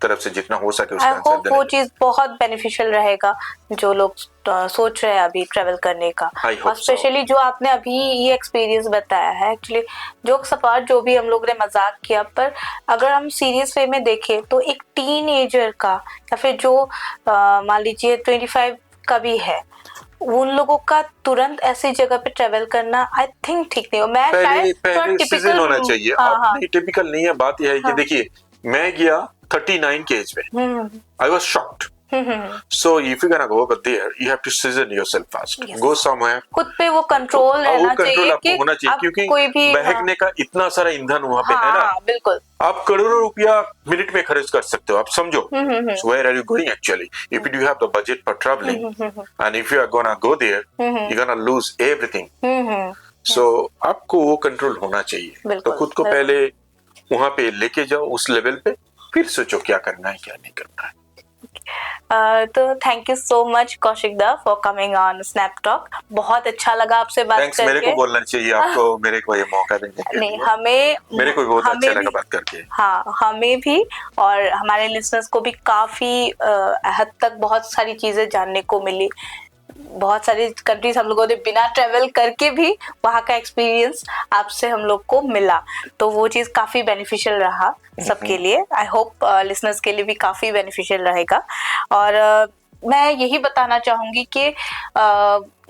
Speaker 1: तरफ से जितना हो सके उसका आंसर देने.
Speaker 2: वो चीज बहुत बेनिफिशियल रहेगा जो लोग सोच रहे हैं अभी ट्रेवल करने का. और स्पेशली जो आपने अभी ये एक्सपीरियंस बताया है, एक्चुअली जोक्स अपार्ट जो भी हम लोग ने मजाक किया, पर अगर हम सीरियस वे में देखें तो एक टीनेजर का या फिर जो मान लीजिए 25 का भी है, उन लोगों का तुरंत ऐसी जगह पे ट्रेवल करना आई थिंक ठीक नहीं हो. मैं
Speaker 1: पहले टिपिकल होना चाहिए. नहीं, टिपिकल नहीं है. बात यह है कि देखिए, मैं गया 39 के एज में. I was shocked. So if you're gonna go over there, you have to season yourself fast. Go somewhere.
Speaker 2: खुद पे वो कंट्रोल रहना चाहिए,
Speaker 1: आपको होना चाहिए, क्योंकि बहकने का इतना सारा ईंधन वहाँ पे है ना.
Speaker 2: बिल्कुल.
Speaker 1: आप करोड़ों रुपया मिनट में खर्च कर सकते हो. आप समझो, so where are you going actually? If you have the budget for traveling, and if you are gonna go there, you're gonna lose everything. So आपको वो कंट्रोल होना चाहिए. तो खुद को पहले वहाँ पे लेके जाओ उस लेवल पे, फिर सोचो क्या करना है क्या नहीं करना है.
Speaker 2: तो thank you so much Kaushik da for coming on Snap Talk. बहुत अच्छा लगा आपसे बात करके.
Speaker 1: मेरे को बोलना चाहिए आपको, मेरे को ये मौका देने के लिए.
Speaker 2: नहीं,
Speaker 1: मेरे को भी बहुत अच्छा लगा बात करके.
Speaker 2: हाँ, हमें भी और हमारे लिसनर्स को भी काफी हद तक बहुत सारी चीजें जानने को मिली. बहुत सारी कंट्रीज हम लोगों ने बिना ट्रेवल करके भी वहाँ का एक्सपीरियंस आपसे हम लोग को मिला, तो वो चीज़ काफ़ी बेनिफिशियल रहा सबके लिए। आई होप लिसनर्स के लिए भी काफ़ी बेनिफिशियल रहेगा। और मैं यही बताना चाहूँगी कि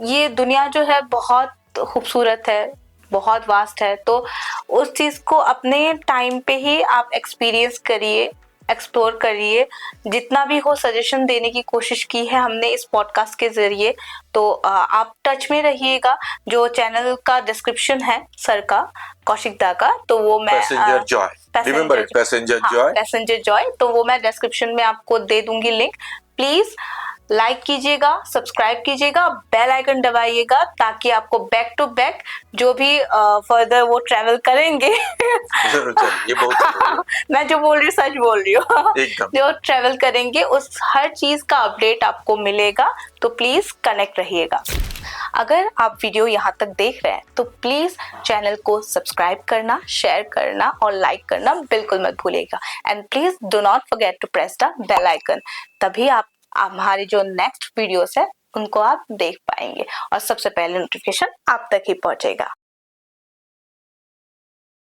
Speaker 2: ये दुनिया जो है बहुत खूबसूरत है, बहुत वास्ट है, तो उस चीज़ को अपने टाइम पे ही आप एक्सपीरियंस करिए, एक्सप्लोर करिए। जितना भी हो सजेशन देने की कोशिश की है हमने इस पॉडकास्ट के जरिए, तो आप टच में रहिएगा। जो चैनल का डिस्क्रिप्शन है सर का, कौशिक दा का, तो वो मैं
Speaker 1: passenger Joy, remember it, passenger Joy,
Speaker 2: passenger Joy, तो वो मैं डिस्क्रिप्शन में आपको दे दूंगी लिंक। प्लीज लाइक कीजिएगा, सब्सक्राइब कीजिएगा, बेल आइकन दबाइएगा, ताकि आपको बैक टू बैक जो भी फर्दर वो ट्रैवल करेंगे
Speaker 1: ये बहुत
Speaker 2: मैं जो बोल रही हूँ सच बोल रही हूँ
Speaker 1: एकदम।
Speaker 2: जो ट्रैवल करेंगे उस हर चीज का अपडेट आपको मिलेगा, तो प्लीज कनेक्ट रहिएगा। अगर आप वीडियो यहाँ तक देख रहे हैं तो प्लीज चैनल को सब्सक्राइब करना, शेयर करना और लाइक करना बिल्कुल मत भूलिएगा। And please do not forget to press the bell icon, तभी आप हमारे जो नेक्स्ट वीडियोस है उनको आप देख पाएंगे और सबसे पहले नोटिफिकेशन आप तक ही पहुंचेगा।